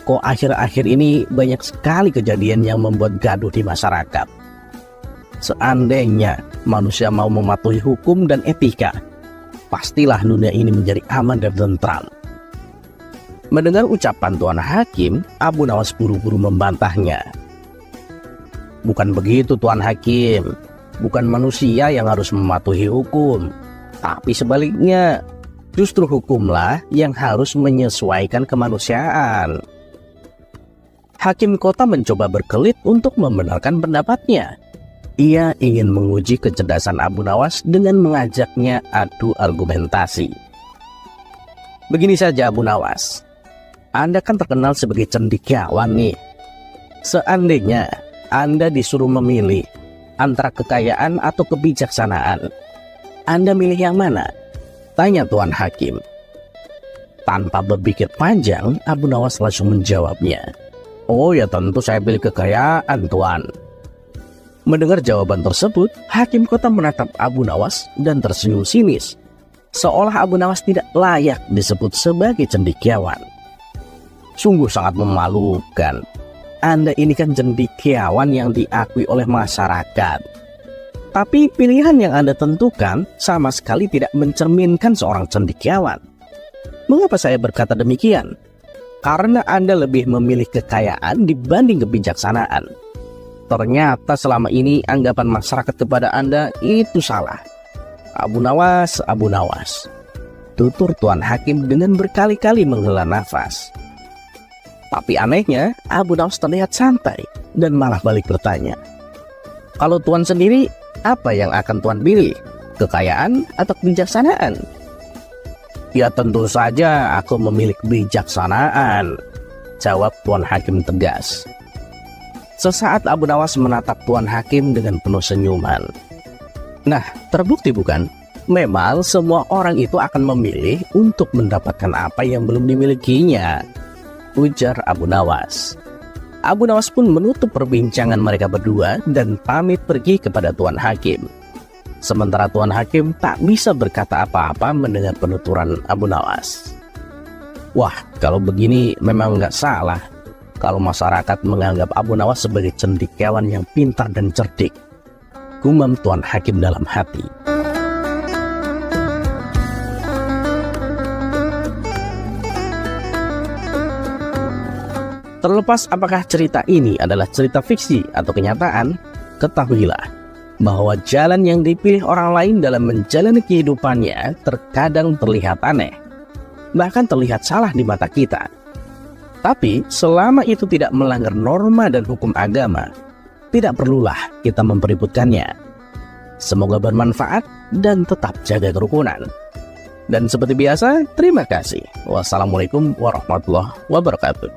Kok akhir-akhir ini banyak sekali kejadian yang membuat gaduh di masyarakat. Seandainya manusia mau mematuhi hukum dan etika, pastilah dunia ini menjadi aman dan tentram." Mendengar ucapan Tuan Hakim, Abu Nawas buru-buru membantahnya. "Bukan begitu Tuan Hakim, bukan manusia yang harus mematuhi hukum, tapi sebaliknya, justru hukumlah yang harus menyesuaikan kemanusiaan." Hakim kota mencoba berkelit untuk membenarkan pendapatnya. Ia ingin menguji kecerdasan Abu Nawas dengan mengajaknya adu argumentasi. "Begini saja Abu Nawas, Anda kan terkenal sebagai cendekiawan nih. Seandainya Anda disuruh memilih antara kekayaan atau kebijaksanaan, Anda milih yang mana?" tanya Tuan Hakim. Tanpa berpikir panjang, Abu Nawas langsung menjawabnya. "Oh ya tentu saya pilih kekayaan Tuan." Mendengar jawaban tersebut, Hakim kota menatap Abu Nawas dan tersenyum sinis, seolah Abu Nawas tidak layak disebut sebagai cendekiawan. "Sungguh sangat memalukan. Anda ini kan cendekiawan yang diakui oleh masyarakat. Tapi pilihan yang Anda tentukan sama sekali tidak mencerminkan seorang cendekiawan. Mengapa saya berkata demikian? Karena Anda lebih memilih kekayaan dibanding kebijaksanaan. Ternyata selama ini anggapan masyarakat kepada Anda itu salah. Abu Nawas, Abu Nawas, tutur Tuan Hakim dengan berkali-kali menghela nafas. Tapi anehnya, Abu Nawas terlihat santai dan malah balik bertanya, "Kalau Tuan sendiri, apa yang akan Tuan pilih? Kekayaan atau kebijaksanaan?" "Ya tentu saja aku memilih kebijaksanaan," jawab Tuan Hakim tegas. Sesaat Abu Nawas menatap Tuan Hakim dengan penuh senyuman. "Nah, terbukti bukan? Memang semua orang itu akan memilih untuk mendapatkan apa yang belum dimilikinya," ujar Abu Nawas. Abu Nawas pun menutup perbincangan mereka berdua dan pamit pergi kepada Tuan Hakim. Sementara Tuan Hakim tak bisa berkata apa-apa mendengar penuturan Abu Nawas. Wah, kalau begini memang nggak salah kalau masyarakat menganggap Abu Nawas sebagai cendekiawan yang pintar dan cerdik, gumam Tuan Hakim dalam hati. Terlepas apakah cerita ini adalah cerita fiksi atau kenyataan, ketahuilah bahwa jalan yang dipilih orang lain dalam menjalani kehidupannya terkadang terlihat aneh, bahkan terlihat salah di mata kita. Tapi selama itu tidak melanggar norma dan hukum agama, tidak perlulah kita mempeributkannya. Semoga bermanfaat dan tetap jaga kerukunan. Dan seperti biasa, terima kasih. Wassalamualaikum warahmatullahi wabarakatuh.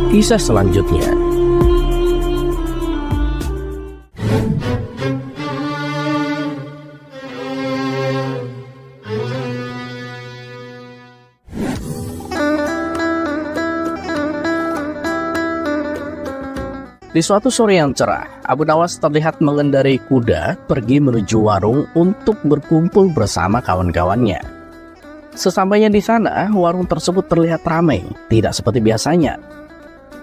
Kisah selanjutnya. Di suatu sore yang cerah, Abu Nawas terlihat mengendarai kuda pergi menuju warung untuk berkumpul bersama kawan-kawannya. Sesampainya di sana, warung tersebut terlihat ramai, tidak seperti biasanya.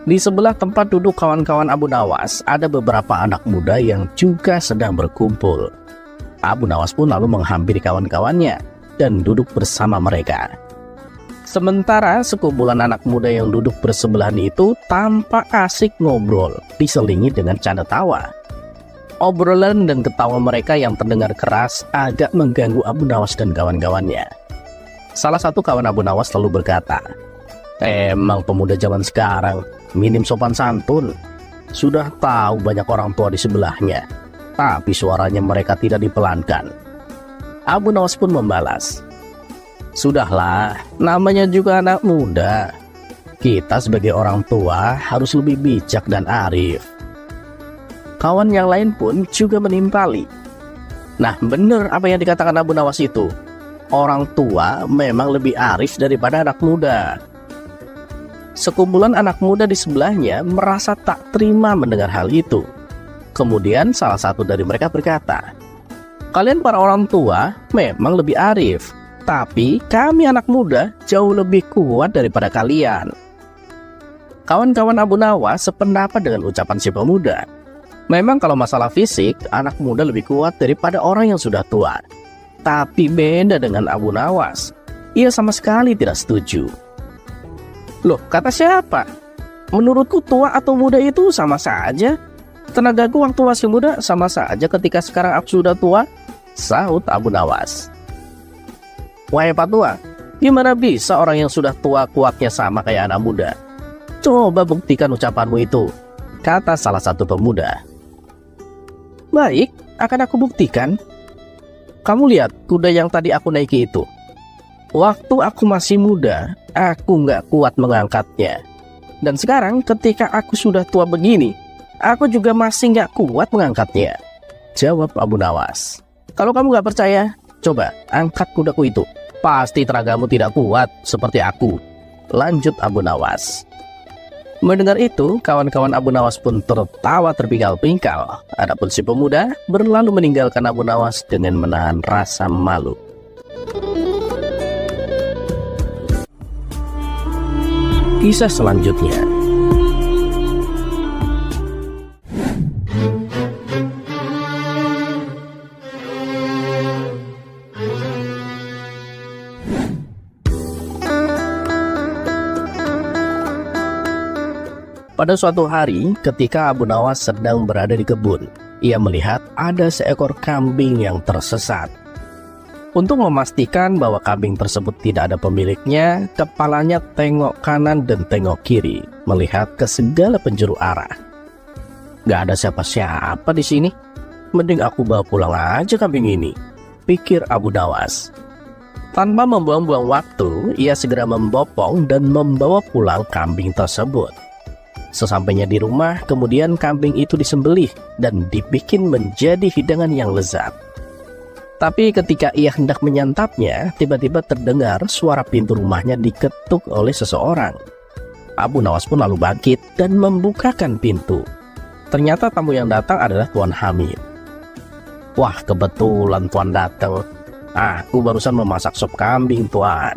Di sebelah tempat duduk kawan-kawan Abu Nawas, ada beberapa anak muda yang juga sedang berkumpul. Abu Nawas pun lalu menghampiri kawan-kawannya dan duduk bersama mereka. Sementara sekumpulan anak muda yang duduk bersebelahan itu tampak asik ngobrol, diselingi dengan canda tawa. Obrolan dan ketawa mereka yang terdengar keras agak mengganggu Abu Nawas dan kawan-kawannya. Salah satu kawan Abu Nawas lalu berkata, "Emang pemuda zaman sekarang minim sopan santun. Sudah tahu banyak orang tua di sebelahnya, tapi suaranya mereka tidak dipelankan." Abu Nawas pun membalas, "Sudahlah, namanya juga anak muda. Kita sebagai orang tua harus lebih bijak dan arif." Kawan yang lain pun juga menimpali. Nah, benar apa yang dikatakan Abu Nawas itu. Orang tua memang lebih arif daripada anak muda. Sekumpulan anak muda di sebelahnya merasa tak terima mendengar hal itu. Kemudian salah satu dari mereka berkata, "Kalian para orang tua memang lebih arif, tapi kami anak muda jauh lebih kuat daripada kalian." Kawan-kawan Abu Nawas sependapat dengan ucapan si pemuda. Memang kalau masalah fisik, anak muda lebih kuat daripada orang yang sudah tua. Tapi beda dengan Abu Nawas. Ia sama sekali tidak setuju. "Loh, kata siapa? Menurutku tua atau muda itu sama saja. Tenagaku waktu masih muda sama saja ketika sekarang aku sudah tua," sahut Abu Nawas. "Wahai Pak Tua, gimana bisa orang yang sudah tua kuatnya sama kayak anak muda? Coba buktikan ucapanmu itu," kata salah satu pemuda. "Baik, akan aku buktikan. Kamu lihat kuda yang tadi aku naiki itu. Waktu aku masih muda, aku nggak kuat mengangkatnya. Dan sekarang ketika aku sudah tua begini, aku juga masih nggak kuat mengangkatnya," jawab Abu Nawas. "Kalau kamu nggak percaya, coba angkat kudaku itu. Pasti tenagamu tidak kuat seperti aku," lanjut Abu Nawas. Mendengar itu, kawan-kawan Abu Nawas pun tertawa terpingkal-pingkal. Adapun si pemuda berlalu meninggalkan Abu Nawas dengan menahan rasa malu. Kisah selanjutnya. Pada suatu hari, ketika Abu Nawas sedang berada di kebun, ia melihat ada seekor kambing yang tersesat. Untuk memastikan bahwa kambing tersebut tidak ada pemiliknya, kepalanya tengok kanan dan tengok kiri, melihat ke segala penjuru arah. Gak ada siapa-siapa di sini. Mending aku bawa pulang aja kambing ini, pikir Abu Nawas. Tanpa membuang-buang waktu, ia segera membopong dan membawa pulang kambing tersebut. Sesampainya di rumah, kemudian kambing itu disembelih dan dibikin menjadi hidangan yang lezat. Tapi ketika ia hendak menyantapnya, tiba-tiba terdengar suara pintu rumahnya diketuk oleh seseorang. Abu Nawas pun lalu bangkit dan membukakan pintu. Ternyata tamu yang datang adalah Tuan Hamid. Wah, kebetulan Tuan datang. Aku barusan memasak sop kambing, Tuan.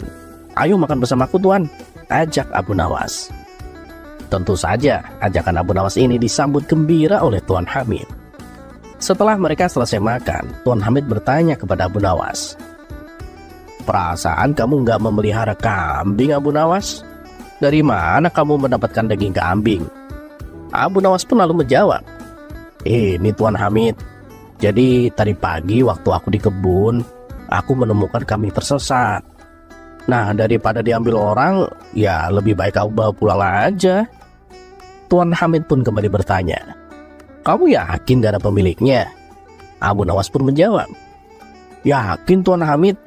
Ayo makan bersamaku, Tuan, ajak Abu Nawas. Tentu saja, ajakan Abu Nawas ini disambut gembira oleh Tuan Hamid. Setelah mereka selesai makan, Tuan Hamid bertanya kepada Abu Nawas, "Perasaan kamu nggak memelihara kambing, Abu Nawas? Dari mana kamu mendapatkan daging kambing?" Abu Nawas pun lalu menjawab, "Ini Tuan Hamid, jadi tadi pagi waktu aku di kebun, aku menemukan kambing tersesat. Nah, daripada diambil orang, ya lebih baik aku bawa pulang aja." Tuan Hamid pun kembali bertanya, "Kamu yakin gak ada pemiliknya?" Abu Nawas pun menjawab, "Yakin Tuan Hamid.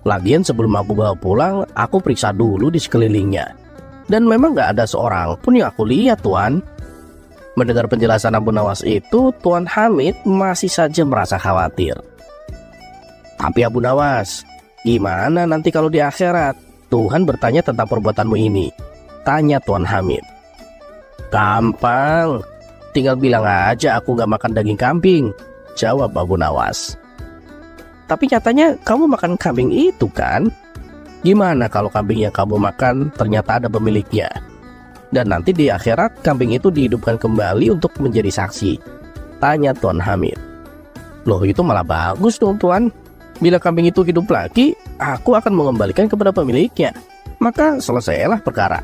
Lagian sebelum aku bawa pulang, aku periksa dulu di sekelilingnya. Dan memang gak ada seorang pun yang aku lihat, Tuan." Mendengar penjelasan Abu Nawas itu, Tuan Hamid masih saja merasa khawatir. "Tapi Abu Nawas, gimana nanti kalau di akhirat Tuhan bertanya tentang perbuatanmu ini?" tanya Tuan Hamid. "Gampang. Tinggal bilang aja aku gak makan daging kambing," jawab Abu Nawas. "Tapi nyatanya kamu makan kambing itu kan? Gimana kalau kambing yang kamu makan ternyata ada pemiliknya? Dan nanti di akhirat kambing itu dihidupkan kembali untuk menjadi saksi?" tanya Tuan Hamid. "Loh, itu malah bagus dong, Tuan. Bila kambing itu hidup lagi, aku akan mengembalikan kepada pemiliknya. Maka selesailah perkara,"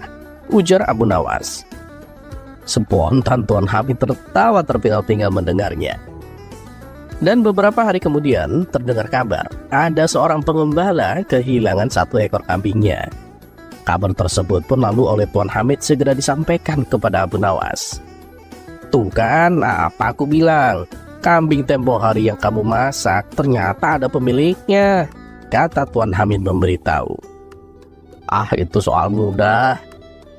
ujar Abu Nawas. Spontan Tuan Hamid tertawa terpinggal-pinggal mendengarnya. Dan beberapa hari kemudian terdengar kabar ada seorang pengembala kehilangan satu ekor kambingnya. Kabar tersebut pun lalu oleh Tuan Hamid segera disampaikan kepada Abu Nawas. "Tuh kan, apa aku bilang, kambing tempo hari yang kamu masak ternyata ada pemiliknya," kata Tuan Hamid memberitahu. "Ah, itu soal mudah.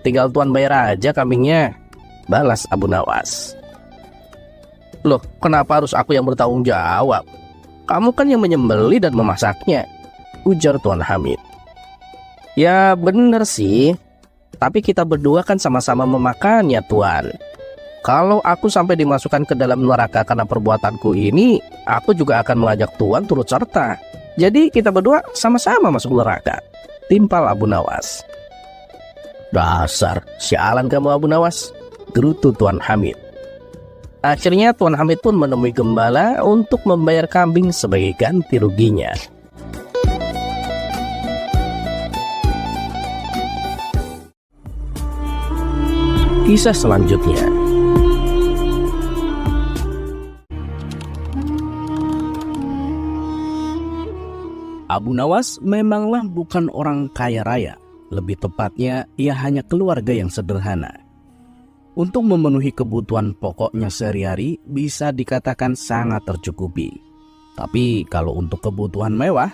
Tinggal Tuan bayar aja kambingnya," balas Abu Nawas. "Loh, kenapa harus aku yang bertanggung jawab? Kamu kan yang menyembelih dan memasaknya," ujar Tuan Hamid. "Ya bener sih, tapi kita berdua kan sama-sama memakannya, Tuan. Kalau aku sampai dimasukkan ke dalam neraka karena perbuatanku ini, aku juga akan mengajak Tuan turut serta. Jadi kita berdua sama-sama masuk neraka," timpal Abu Nawas. "Dasar sialan kamu, Abu Nawas," gerutu Tuan Hamid. Akhirnya Tuan Hamid pun menemui gembala untuk membayar kambing sebagai ganti ruginya. Kisah selanjutnya. Abu Nawas memanglah bukan orang kaya raya. Lebih tepatnya, ia hanya keluarga yang sederhana. Untuk memenuhi kebutuhan pokoknya sehari-hari bisa dikatakan sangat tercukupi. Tapi kalau untuk kebutuhan mewah,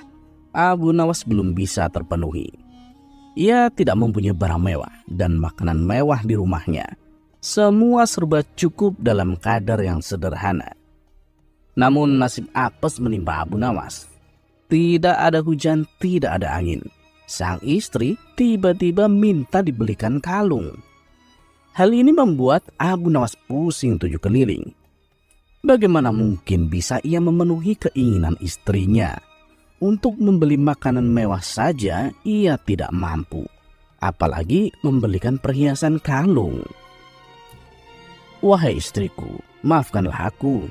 Abu Nawas belum bisa terpenuhi. Ia tidak mempunyai barang mewah dan makanan mewah di rumahnya. Semua serba cukup dalam kadar yang sederhana. Namun nasib apes menimpa Abu Nawas. Tidak ada hujan, tidak ada angin. Sang istri tiba-tiba minta dibelikan kalung. Hal ini membuat Abu Nawas pusing tujuh keliling. Bagaimana mungkin bisa ia memenuhi keinginan istrinya? Untuk membeli makanan mewah saja ia tidak mampu, apalagi membelikan perhiasan kalung. "Wahai istriku, maafkanlah aku.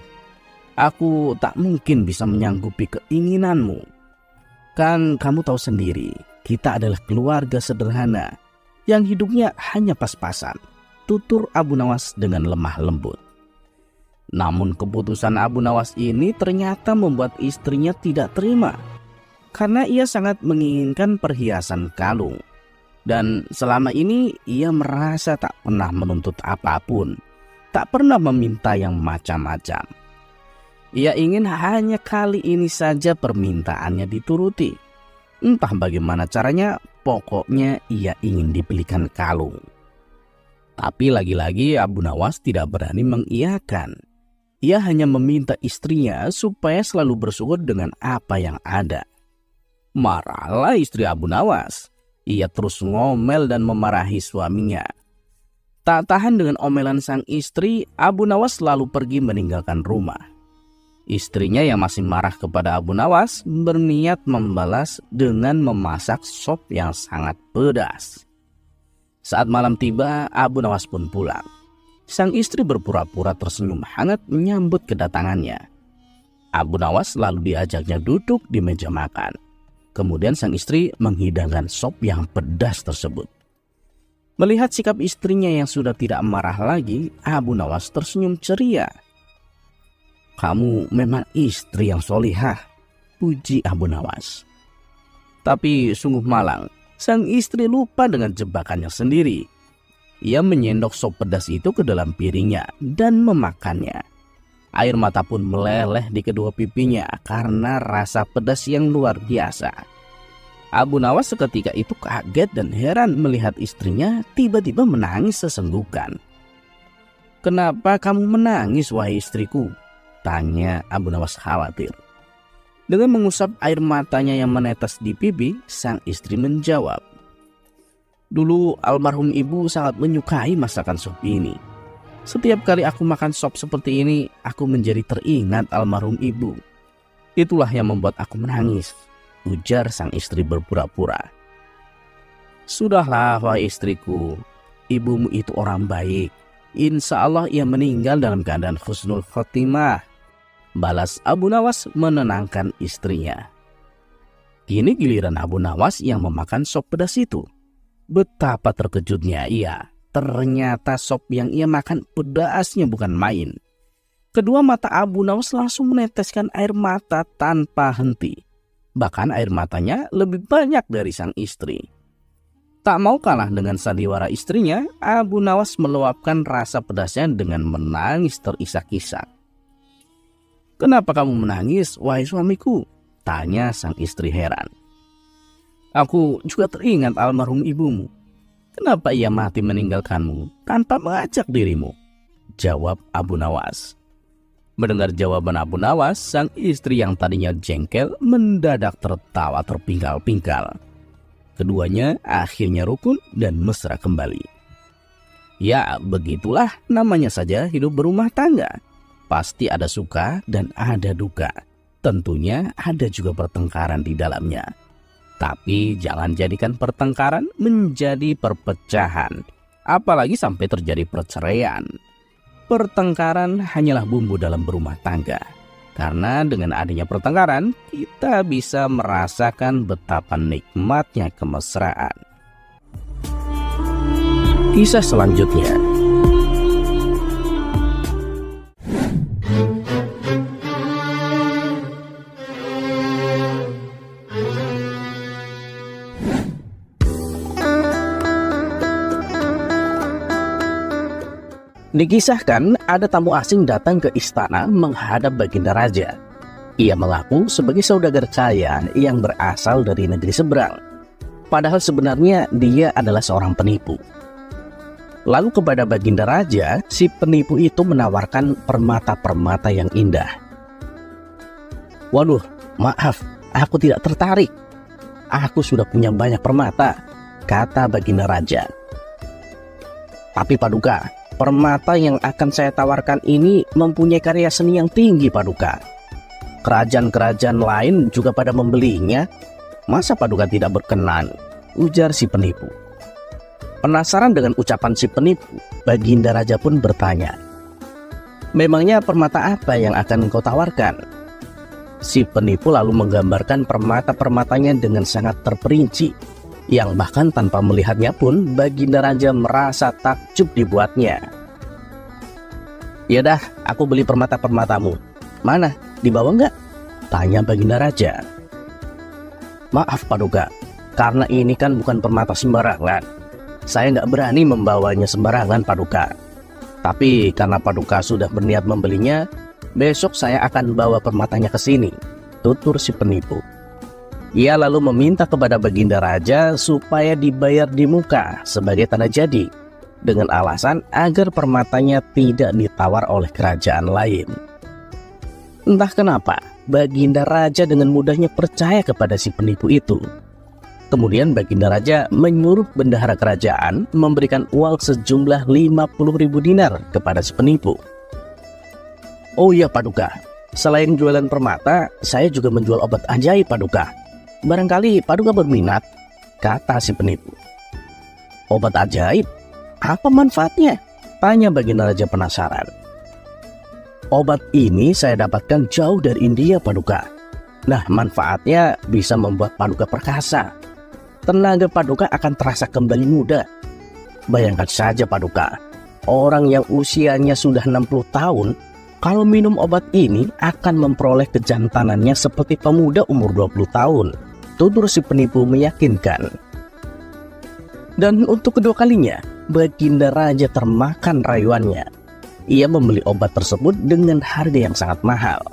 Aku tak mungkin bisa menyanggupi keinginanmu. Kan kamu tahu sendiri, kita adalah keluarga sederhana yang hidupnya hanya pas-pasan. tutur Abu Nawas dengan lemah lembut. Namun keputusan Abu Nawas ini ternyata membuat istrinya tidak terima, karena ia sangat menginginkan perhiasan kalung. Dan selama ini ia merasa tak pernah menuntut apapun, tak pernah meminta yang macam-macam. Ia ingin hanya kali ini saja permintaannya dituruti. Entah bagaimana caranya, pokoknya ia ingin dibelikan kalung. Tapi lagi-lagi Abu Nawas tidak berani mengiyakan. Ia hanya meminta istrinya supaya selalu bersyukur dengan apa yang ada. Marahlah istri Abu Nawas. Ia terus ngomel dan memarahi suaminya. Tak tahan dengan omelan sang istri, Abu Nawas lalu pergi meninggalkan rumah. Istrinya yang masih marah kepada Abu Nawas berniat membalas dengan memasak sop yang sangat pedas. Saat malam tiba, Abu Nawas pun pulang. Sang istri berpura-pura tersenyum hangat menyambut kedatangannya. Abu Nawas lalu diajaknya duduk di meja makan. Kemudian sang istri menghidangkan sop yang pedas tersebut. Melihat sikap istrinya yang sudah tidak marah lagi, Abu Nawas tersenyum ceria. "Kamu memang istri yang solihah," puji Abu Nawas. Tapi sungguh malang, sang istri lupa dengan jebakannya sendiri. Ia menyendok sop pedas itu ke dalam piringnya dan memakannya. Air mata pun meleleh di kedua pipinya karena rasa pedas yang luar biasa. Abu Nawas seketika itu kaget dan heran melihat istrinya tiba-tiba menangis sesenggukan. "Kenapa kamu menangis, wahai istriku?" tanya Abu Nawas khawatir. Dengan mengusap air matanya yang menetes di pipi, sang istri menjawab, "Dulu almarhum ibu sangat menyukai masakan sop ini. Setiap kali aku makan sop seperti ini, aku menjadi teringat almarhum ibu. Itulah yang membuat aku menangis," ujar sang istri berpura-pura. "Sudahlah wahai istriku, ibumu itu orang baik. Insya Allah ia meninggal dalam keadaan husnul khotimah," balas Abu Nawas menenangkan istrinya. Kini giliran Abu Nawas yang memakan sop pedas itu. Betapa terkejutnya ia. Ternyata sop yang ia makan pedasnya bukan main. Kedua mata Abu Nawas langsung meneteskan air mata tanpa henti. Bahkan air matanya lebih banyak dari sang istri. Tak mau kalah dengan sandiwara istrinya, Abu Nawas meluapkan rasa pedasnya dengan menangis terisak-isak. "Kenapa kamu menangis, wahai suamiku?" tanya sang istri heran. "Aku juga teringat almarhum ibumu. Kenapa ia mati meninggalkanmu tanpa mengajak dirimu?" jawab Abu Nawas. Mendengar jawaban Abu Nawas, sang istri yang tadinya jengkel mendadak tertawa terpingkal-pingkal. Keduanya akhirnya rukun dan mesra kembali. Ya, begitulah namanya saja hidup berumah tangga. Pasti ada suka dan ada duka. Tentunya ada juga pertengkaran di dalamnya. Tapi jangan jadikan pertengkaran menjadi perpecahan, apalagi sampai terjadi perceraian. Pertengkaran hanyalah bumbu dalam berumah tangga. Karena dengan adanya pertengkaran, kita bisa merasakan betapa nikmatnya kemesraan. Kisah selanjutnya. Dikisahkan ada tamu asing datang ke istana menghadap Baginda Raja. Ia mengaku sebagai saudagar kaya yang berasal dari negeri seberang. Padahal sebenarnya dia adalah seorang penipu. Lalu kepada Baginda Raja, si penipu itu menawarkan permata-permata yang indah. "Waduh, maaf, aku tidak tertarik. Aku sudah punya banyak permata," kata Baginda Raja. "Tapi Paduka, permata yang akan saya tawarkan ini mempunyai karya seni yang tinggi, Paduka. Kerajaan-kerajaan lain juga pada membelinya. Masa Paduka tidak berkenan?" ujar si penipu. Penasaran dengan ucapan si penipu, Baginda Raja pun bertanya, "Memangnya permata apa yang akan engkau tawarkan?" Si penipu lalu menggambarkan permata-permatanya dengan sangat terperinci. yang bahkan tanpa melihatnya pun Baginda Raja merasa takjub dibuatnya. "Yaudah, aku beli permata-permatamu. Mana, dibawa nggak?" tanya Baginda Raja. "Maaf Paduka, karena ini kan bukan permata sembarangan. Saya nggak berani membawanya sembarangan Paduka. Tapi karena Paduka sudah berniat membelinya, besok saya akan bawa permatanya ke sini," tutur si penipu. Ia lalu meminta kepada Baginda Raja supaya dibayar di muka sebagai tanda jadi, dengan alasan agar permatanya tidak ditawar oleh kerajaan lain. Entah kenapa, Baginda Raja dengan mudahnya percaya kepada si penipu itu. Kemudian Baginda Raja menyuruh bendahara kerajaan memberikan uang sejumlah 50.000 dinar kepada si penipu. "Oh iya Paduka, selain jualan permata, saya juga menjual obat ajaib Paduka. Barangkali Paduka berminat," kata si penipu. "Obat ajaib? Apa manfaatnya?" tanya Baginda Raja penasaran. "Obat ini saya dapatkan jauh dari India Paduka. Nah, manfaatnya bisa membuat Paduka perkasa. Tenaga Paduka akan terasa kembali muda. Bayangkan saja Paduka, orang yang usianya sudah 60 tahun, kalau minum obat ini akan memperoleh kejantanannya seperti pemuda umur 20 tahun, tutur si penipu meyakinkan. Dan untuk kedua kalinya, Baginda Raja termakan rayuannya. Ia membeli obat tersebut dengan harga yang sangat mahal.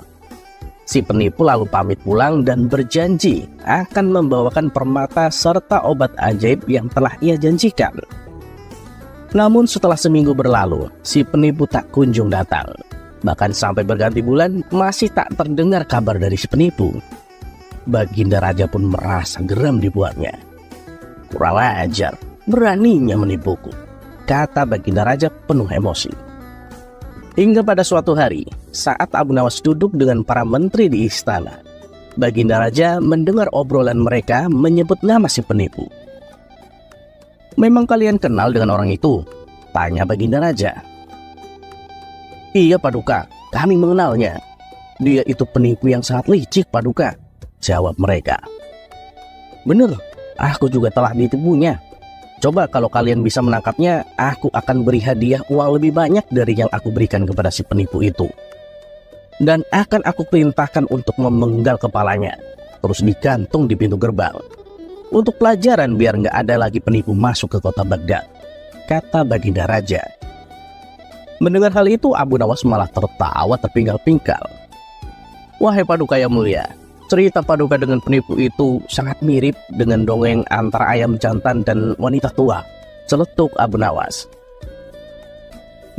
Si penipu lalu pamit pulang dan berjanji akan membawakan permata serta obat ajaib yang telah ia janjikan. Namun setelah seminggu berlalu, si penipu tak kunjung datang. Bahkan sampai berganti bulan masih tak terdengar kabar dari si penipu. Baginda Raja pun merasa geram dibuatnya. "Kurang ajar, beraninya menipuku," kata Baginda Raja penuh emosi. Hingga pada suatu hari, saat Abu Nawas duduk dengan para menteri di istana, Baginda Raja mendengar obrolan mereka menyebut nama si penipu. "Memang kalian kenal dengan orang itu?" tanya Baginda Raja. "Iya Paduka, kami mengenalnya. Dia itu penipu yang sangat licik Paduka," jawab mereka. "Bener, aku juga telah ditipunya. Coba kalau kalian bisa menangkapnya, aku akan beri hadiah uang lebih banyak dari yang aku berikan kepada si penipu itu. Dan akan aku perintahkan untuk memenggal kepalanya, terus digantung di pintu gerbang. Untuk pelajaran biar nggak ada lagi penipu masuk ke kota Baghdad," kata Baginda Raja. Mendengar hal itu, Abu Nawas malah tertawa terpingkal-pingkal. "Wahai Paduka yang mulia, cerita Paduka dengan penipu itu sangat mirip dengan dongeng antara ayam jantan dan wanita tua," celetuk Abu Nawas.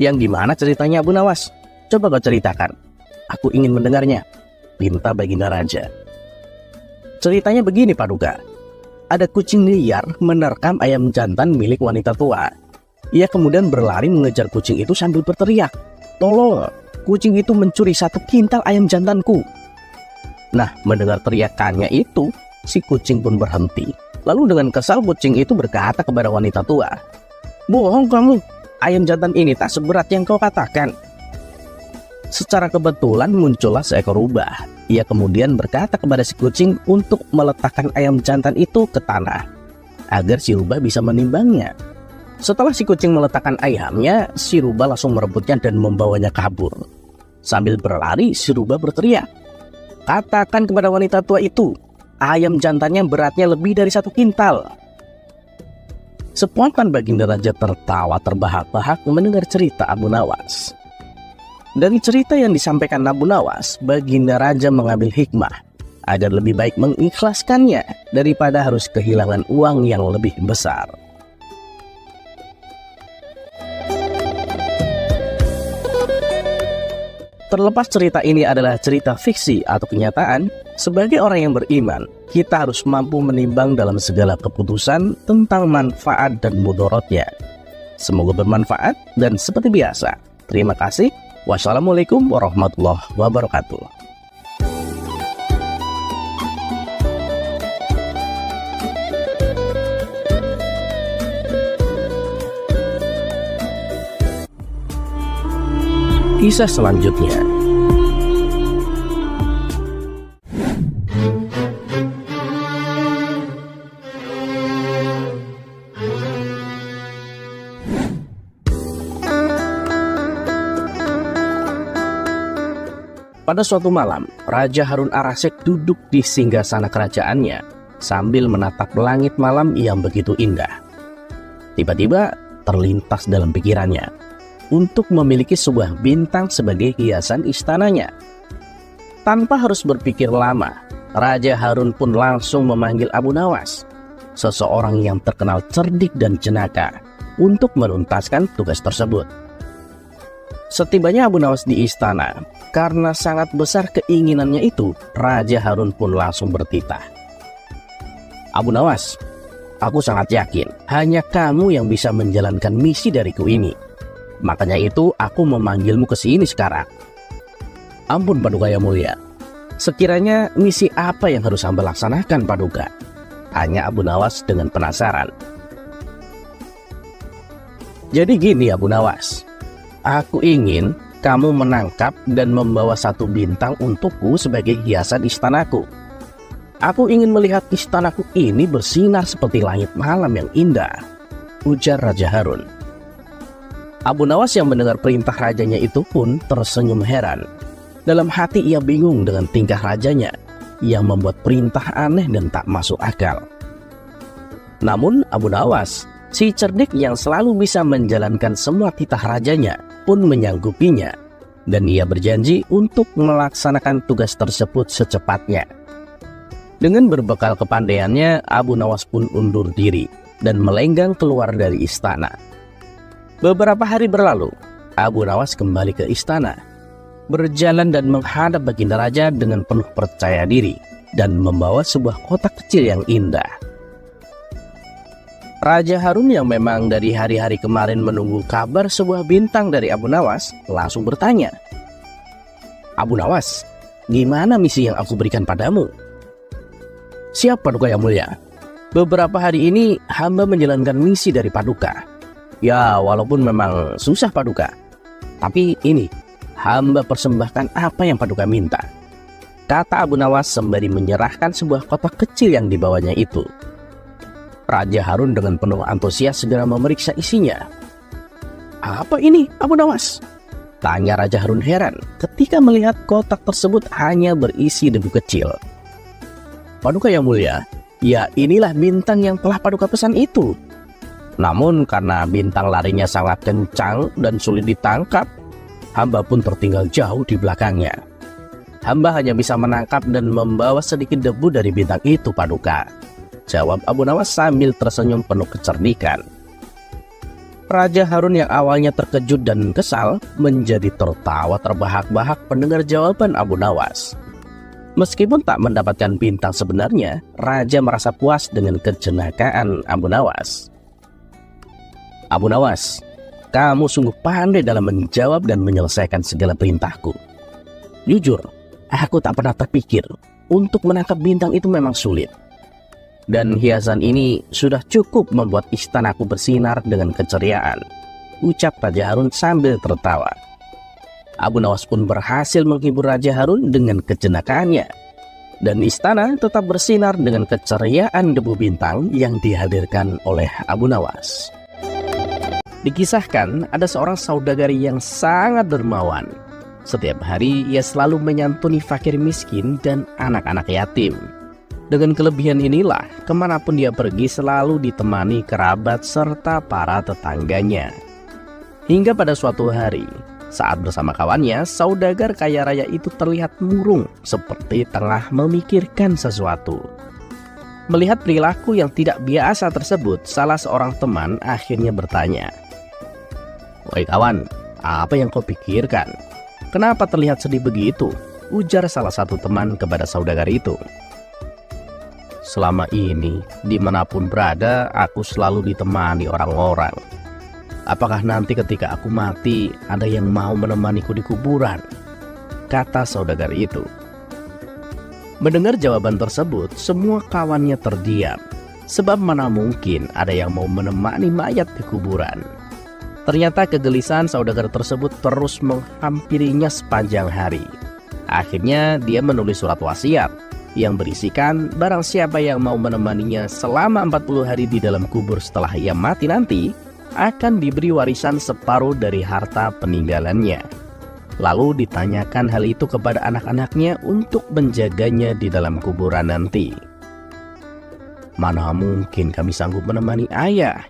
"Yang gimana ceritanya Abu Nawas? Coba kau ceritakan. Aku ingin mendengarnya," pinta Baginda Raja. "Ceritanya begini Paduka. Ada kucing liar menerkam ayam jantan milik wanita tua. Ia kemudian berlari mengejar kucing itu sambil berteriak, 'Tolong, kucing itu mencuri 1 kintal ayam jantanku.' Nah, mendengar teriakannya itu, si kucing pun berhenti. Lalu dengan kesal kucing itu berkata kepada wanita tua, 'Bohong kamu, ayam jantan ini tak seberat yang kau katakan.' Secara kebetulan muncullah seekor rubah. Ia kemudian berkata kepada si kucing untuk meletakkan ayam jantan itu ke tanah, agar si rubah bisa menimbangnya. Setelah si kucing meletakkan ayamnya, si rubah langsung merebutnya dan membawanya kabur. Sambil berlari, si rubah berteriak, 'Katakan kepada wanita tua itu, ayam jantannya beratnya lebih dari 1 kintal.' Spontan Baginda Raja tertawa terbahak-bahak mendengar cerita Abu Nawas. Dari cerita yang disampaikan Abu Nawas, Baginda Raja mengambil hikmah agar lebih baik mengikhlaskannya daripada harus kehilangan uang yang lebih besar. Terlepas cerita ini adalah cerita fiksi atau kenyataan, sebagai orang yang beriman, kita harus mampu menimbang dalam segala keputusan tentang manfaat dan mudaratnya. Semoga bermanfaat dan seperti biasa, terima kasih. Wassalamualaikum warahmatullahi wabarakatuh. Kisah selanjutnya. Pada suatu malam, Raja Harun Ar-Rasyid duduk di singgasana kerajaannya sambil menatap langit malam yang begitu indah. Tiba-tiba terlintas dalam pikirannya untuk memiliki sebuah bintang sebagai hiasan istananya. Tanpa harus berpikir lama, Raja Harun pun langsung memanggil Abu Nawas, seseorang yang terkenal cerdik dan jenaka, untuk menuntaskan tugas tersebut. Setibanya Abu Nawas di istana, karena sangat besar keinginannya itu, Raja Harun pun langsung bertitah. Abu Nawas, aku sangat yakin hanya kamu yang bisa menjalankan misi dariku ini. Makanya itu aku memanggilmu ke sini sekarang. Ampun Paduka yang mulia, sekiranya misi apa yang harus hamba laksanakan Paduka? Tanya Abu Nawas dengan penasaran. Jadi gini Abu Nawas, aku ingin kamu menangkap dan membawa satu bintang untukku sebagai hiasan istanaku. Aku ingin melihat istanaku ini bersinar seperti langit malam yang indah, ujar Raja Harun. Abu Nawas yang mendengar perintah rajanya itu pun tersenyum heran. Dalam hati ia bingung dengan tingkah rajanya yang membuat perintah aneh dan tak masuk akal. Namun Abu Nawas, si cerdik yang selalu bisa menjalankan semua titah rajanya, pun menyanggupinya, dan ia berjanji untuk melaksanakan tugas tersebut secepatnya. Dengan berbekal kepandaiannya, Abu Nawas pun undur diri dan melenggang keluar dari istana. Beberapa hari berlalu, Abu Nawas kembali ke istana, berjalan dan menghadap baginda raja dengan penuh percaya diri dan membawa sebuah kotak kecil yang indah. Raja Harun yang memang dari hari-hari kemarin menunggu kabar sebuah bintang dari Abu Nawas langsung bertanya, Abu Nawas, gimana misi yang aku berikan padamu? Siap Paduka yang mulia, beberapa hari ini hamba menjalankan misi dari Paduka. Ya walaupun memang susah Paduka, tapi ini hamba persembahkan apa yang Paduka minta, kata Abu Nawas sembari menyerahkan sebuah kotak kecil yang dibawanya itu. Raja Harun dengan penuh antusias segera memeriksa isinya. Apa ini Abu Nawas? Tanya Raja Harun heran ketika melihat kotak tersebut hanya berisi debu kecil. Paduka yang mulia, ya inilah bintang yang telah Paduka pesan itu. Namun karena bintang larinya sangat kencang dan sulit ditangkap, hamba pun tertinggal jauh di belakangnya. Hamba hanya bisa menangkap dan membawa sedikit debu dari bintang itu Paduka, jawab Abu Nawas sambil tersenyum penuh kecerdikan. Raja Harun yang awalnya terkejut dan kesal menjadi tertawa terbahak-bahak mendengar jawaban Abu Nawas. Meskipun tak mendapatkan bintang sebenarnya, Raja merasa puas dengan kejenakaan Abu Nawas. Abu Nawas, kamu sungguh pandai dalam menjawab dan menyelesaikan segala perintahku. Jujur, aku tak pernah terpikir untuk menangkap bintang itu memang sulit. Dan hiasan ini sudah cukup membuat istanaku bersinar dengan keceriaan, ucap Raja Harun sambil tertawa. Abu Nawas pun berhasil menghibur Raja Harun dengan kejenakaannya, dan istana tetap bersinar dengan keceriaan debu bintang yang dihadirkan oleh Abu Nawas. Dikisahkan ada seorang saudagari yang sangat dermawan. Setiap hari ia selalu menyantuni fakir miskin dan anak-anak yatim. Dengan kelebihan inilah, kemanapun dia pergi selalu ditemani kerabat serta para tetangganya. Hingga pada suatu hari, saat bersama kawannya, saudagar kaya raya itu terlihat murung seperti tengah memikirkan sesuatu. Melihat perilaku yang tidak biasa tersebut, salah seorang teman akhirnya bertanya, "Woi kawan, apa yang kau pikirkan? Kenapa terlihat sedih begitu?" ujar salah satu teman kepada saudagari itu. "Selama ini, dimanapun berada, aku selalu ditemani orang-orang. Apakah nanti ketika aku mati, ada yang mau menemaniku di kuburan?" kata saudagari itu. Mendengar jawaban tersebut, semua kawannya terdiam, sebab mana mungkin ada yang mau menemani mayat di kuburan. Ternyata kegelisahan saudagar tersebut terus menghampirinya sepanjang hari. Akhirnya dia menulis surat wasiat yang berisikan barang siapa yang mau menemaninya selama 40 hari di dalam kubur setelah ia mati nanti, akan diberi warisan separuh dari harta peninggalannya. Lalu ditanyakan hal itu kepada anak-anaknya untuk menjaganya di dalam kuburan nanti. Mana mungkin kami sanggup menemani ayah,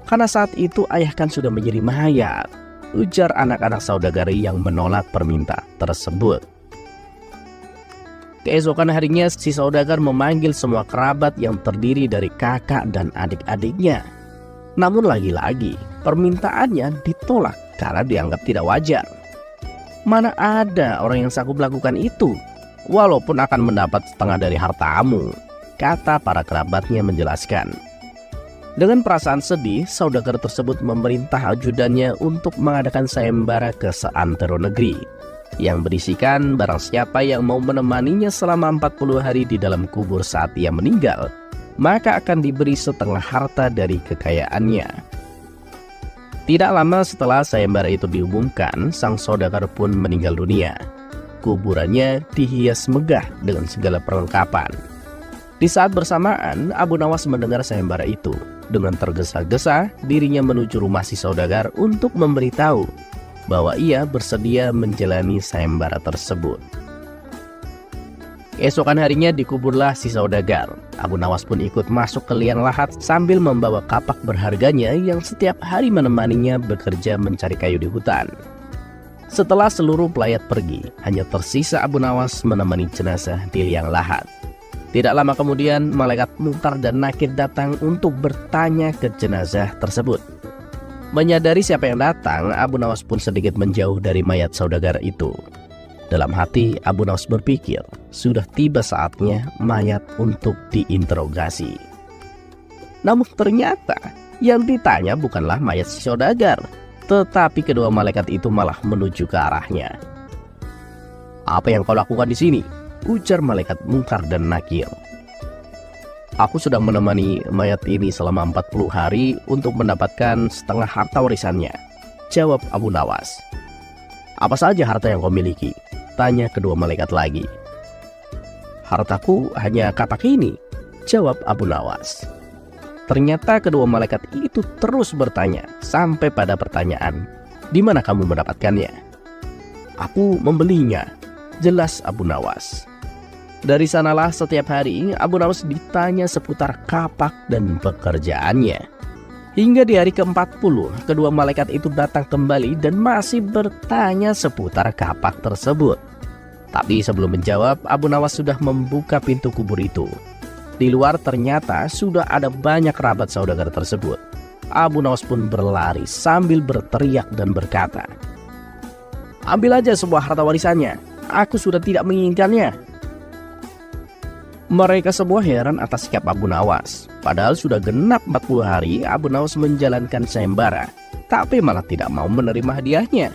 karena saat itu ayah kan sudah menjadi mayat, ujar anak-anak saudagari yang menolak permintaan tersebut. Keesokan harinya si saudagar memanggil semua kerabat yang terdiri dari kakak dan adik-adiknya. Namun lagi-lagi permintaannya ditolak karena dianggap tidak wajar. Mana ada orang yang sanggup melakukan itu, walaupun akan mendapat setengah dari hartamu, kata para kerabatnya menjelaskan. Dengan perasaan sedih, saudagar tersebut memerintah ajudannya untuk mengadakan sayembara ke seantero negeri, yang berisikan barang siapa yang mau menemaninya selama 40 hari di dalam kubur saat ia meninggal, maka akan diberi setengah harta dari kekayaannya. Tidak lama setelah sayembara itu diumumkan, sang saudagar pun meninggal dunia. Kuburannya dihias megah dengan segala perlengkapan. Di saat bersamaan, Abu Nawas mendengar sayembara itu. Dengan tergesa-gesa, dirinya menuju rumah si saudagar untuk memberitahu bahwa ia bersedia menjalani sayembara tersebut. Keesokan harinya dikuburlah si saudagar. Abu Nawas pun ikut masuk ke liang lahat sambil membawa kapak berharganya yang setiap hari menemaninya bekerja mencari kayu di hutan. Setelah seluruh pelayat pergi, hanya tersisa Abu Nawas menemani jenazah di liang lahat. Tidak lama kemudian, malaikat Munkar dan Nakir datang untuk bertanya ke jenazah tersebut. Menyadari siapa yang datang, Abu Nawas pun sedikit menjauh dari mayat saudagar itu. Dalam hati, Abu Nawas berpikir, sudah tiba saatnya mayat untuk diinterogasi. Namun ternyata yang ditanya bukanlah mayat si saudagar, tetapi kedua malaikat itu malah menuju ke arahnya. "Apa yang kau lakukan di sini?" ujar malaikat Munkar dan Nakir. "Aku sedang menemani mayat ini selama 40 hari untuk mendapatkan setengah harta warisannya," jawab Abu Nawas. "Apa saja harta yang kau miliki?" tanya kedua malaikat lagi. "Hartaku hanya kapak ini," jawab Abu Nawas. Ternyata kedua malaikat itu terus bertanya sampai pada pertanyaan, "Di mana kamu mendapatkannya?" "Aku membelinya," jelas Abu Nawas. Dari sanalah setiap hari Abu Nawas ditanya seputar kapak dan pekerjaannya. Hingga di hari ke-40, kedua malaikat itu datang kembali dan masih bertanya seputar kapak tersebut. Tapi sebelum menjawab, Abu Nawas sudah membuka pintu kubur itu. Di luar ternyata sudah ada banyak kerabat saudagar tersebut. Abu Nawas pun berlari sambil berteriak dan berkata, "Ambil aja semua harta warisannya, aku sudah tidak menginginkannya." Mereka semua heran atas sikap Abu Nawas. Padahal sudah genap 40 hari Abu Nawas menjalankan sayembara, tapi malah tidak mau menerima hadiahnya.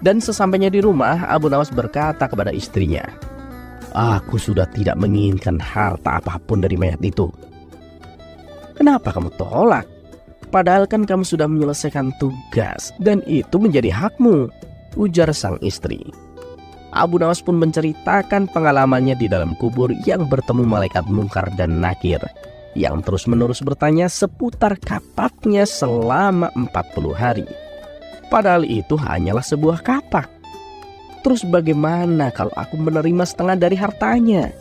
Dan sesampainya di rumah, Abu Nawas berkata kepada istrinya, "Aku sudah tidak menginginkan harta apapun dari mayat itu." "Kenapa kamu tolak? Padahal kan kamu sudah menyelesaikan tugas dan itu menjadi hakmu," ujar sang istri. Abu Nawas pun menceritakan pengalamannya di dalam kubur yang bertemu malaikat Munkar dan Nakir yang terus-menerus bertanya seputar kapaknya selama 40 hari. Padahal itu hanyalah sebuah kapak. Terus bagaimana kalau aku menerima setengah dari hartanya?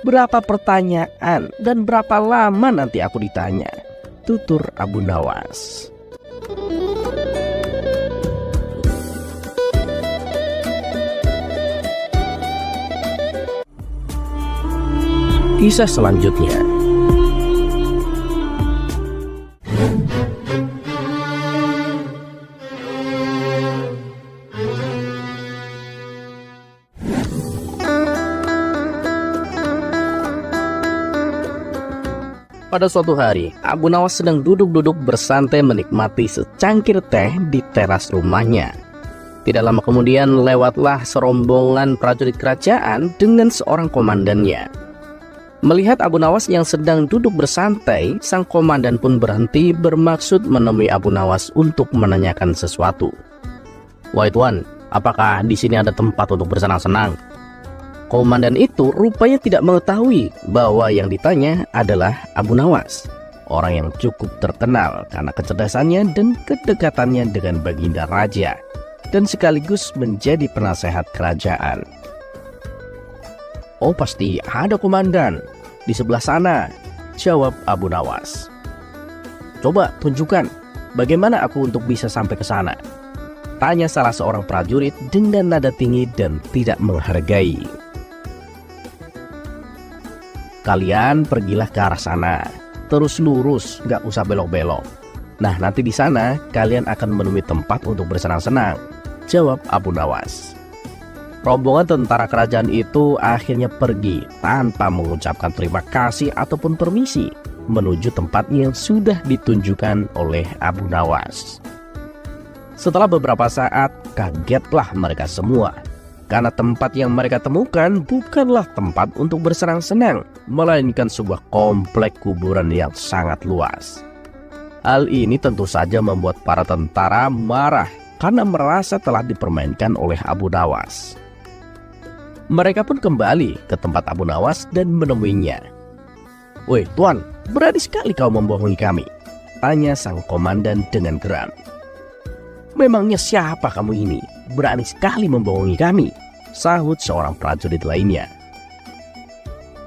Berapa pertanyaan dan berapa lama nanti aku ditanya? Tutur Abu Nawas. Kisah selanjutnya. Pada suatu hari, Abu Nawas sedang duduk-duduk bersantai menikmati secangkir teh di teras rumahnya. Tidak lama kemudian lewatlah serombongan prajurit kerajaan dengan seorang komandannya. Melihat Abu Nawas yang sedang duduk bersantai, sang komandan pun berhenti bermaksud menemui Abu Nawas untuk menanyakan sesuatu. "Wahai tuan, apakah di sini ada tempat untuk bersenang-senang?" Komandan itu rupanya tidak mengetahui bahwa yang ditanya adalah Abu Nawas, orang yang cukup terkenal karena kecerdasannya dan kedekatannya dengan Baginda Raja. dan sekaligus menjadi penasehat kerajaan. "Oh, pasti ada komandan di sebelah sana," jawab Abu Nawas. "Coba tunjukkan bagaimana aku untuk bisa sampai ke sana?" tanya salah seorang prajurit dengan nada tinggi dan tidak menghargai. "Kalian pergilah ke arah sana, terus lurus, gak usah belok-belok. Nah, nanti di sana kalian akan menemui tempat untuk bersenang-senang," jawab Abu Nawas. Rombongan tentara kerajaan itu akhirnya pergi tanpa mengucapkan terima kasih ataupun permisi menuju tempat yang sudah ditunjukkan oleh Abu Nawas. Setelah beberapa saat, kagetlah mereka semua karena tempat yang mereka temukan bukanlah tempat untuk bersenang-senang, melainkan sebuah komplek kuburan yang sangat luas. Hal ini tentu saja membuat para tentara marah karena merasa telah dipermainkan oleh Abu Nawas. Mereka pun kembali ke tempat Abu Nawas dan menemuinya. "Woi tuan, berani sekali kau membohongi kami," tanya sang komandan dengan geram. "Memangnya siapa kamu ini? Berani sekali membohongi kami," sahut seorang prajurit lainnya.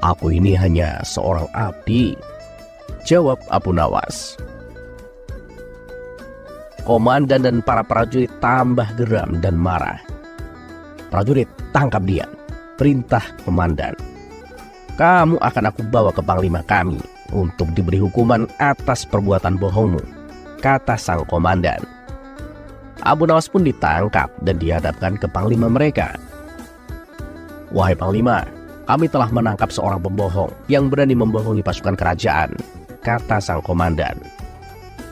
"Aku ini hanya seorang abdi," jawab Abu Nawas. Komandan dan para prajurit tambah geram dan marah. "Prajurit, tangkap dia," perintah komandan. "Kamu akan aku bawa ke panglima kami untuk diberi hukuman atas perbuatan bohongmu," kata sang komandan. Abu Nawas pun ditangkap dan dihadapkan ke panglima mereka. "Wahai panglima, kami telah menangkap seorang pembohong yang berani membohongi pasukan kerajaan," kata sang komandan.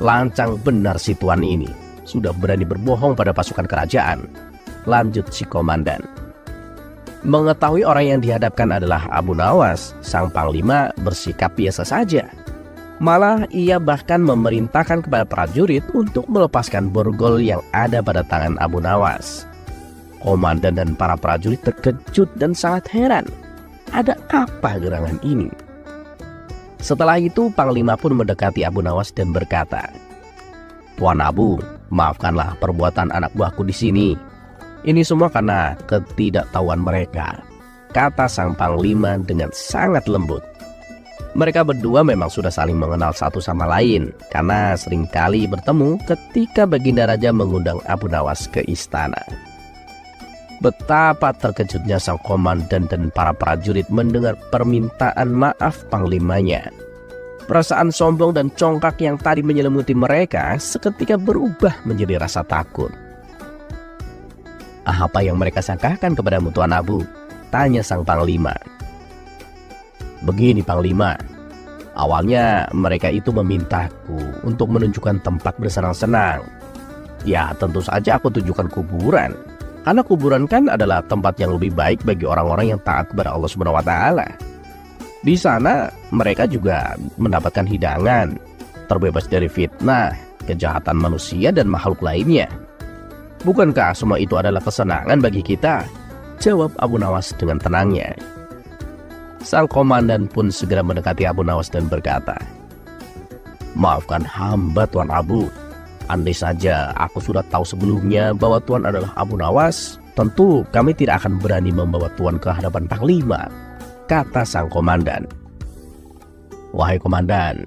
"Lancang benar si tuan ini, sudah berani berbohong pada pasukan kerajaan," lanjut si komandan. Mengetahui orang yang dihadapkan adalah Abu Nawas, sang panglima bersikap biasa saja. Malah ia bahkan memerintahkan kepada prajurit untuk melepaskan borgol yang ada pada tangan Abu Nawas. Komandan dan para prajurit terkejut dan sangat heran. Ada apa gerangan ini? Setelah itu panglima pun mendekati Abu Nawas dan berkata, "Tuan Abu, maafkanlah perbuatan anak buahku di sini. Ini semua karena ketidaktahuan mereka," kata sang panglima dengan sangat lembut. Mereka berdua memang sudah saling mengenal satu sama lain karena seringkali bertemu ketika Baginda Raja mengundang Abu Nawas ke istana. Betapa terkejutnya sang komandan dan para prajurit mendengar permintaan maaf panglimanya. Perasaan sombong dan congkak yang tadi menyelimuti mereka seketika berubah menjadi rasa takut. "Apa yang mereka sangkakan kepadamu, Tuan Abu?" tanya sang panglima. "Begini panglima, awalnya mereka itu memintaku untuk menunjukkan tempat bersenang-senang. Ya tentu saja aku tunjukkan kuburan, karena kuburan kan adalah tempat yang lebih baik bagi orang-orang yang taat kepada Allah Subhanahu wa Ta'ala. Di sana mereka juga mendapatkan hidangan, terbebas dari fitnah, kejahatan manusia dan makhluk lainnya. Bukankah semua itu adalah kesenangan bagi kita?" jawab Abu Nawas dengan tenangnya. Sang komandan pun segera mendekati Abu Nawas dan berkata, "Maafkan hamba Tuan Abu. Andai saja aku sudah tahu sebelumnya bahwa Tuan adalah Abu Nawas, tentu kami tidak akan berani membawa Tuan ke hadapan panglima," kata sang komandan. "Wahai komandan,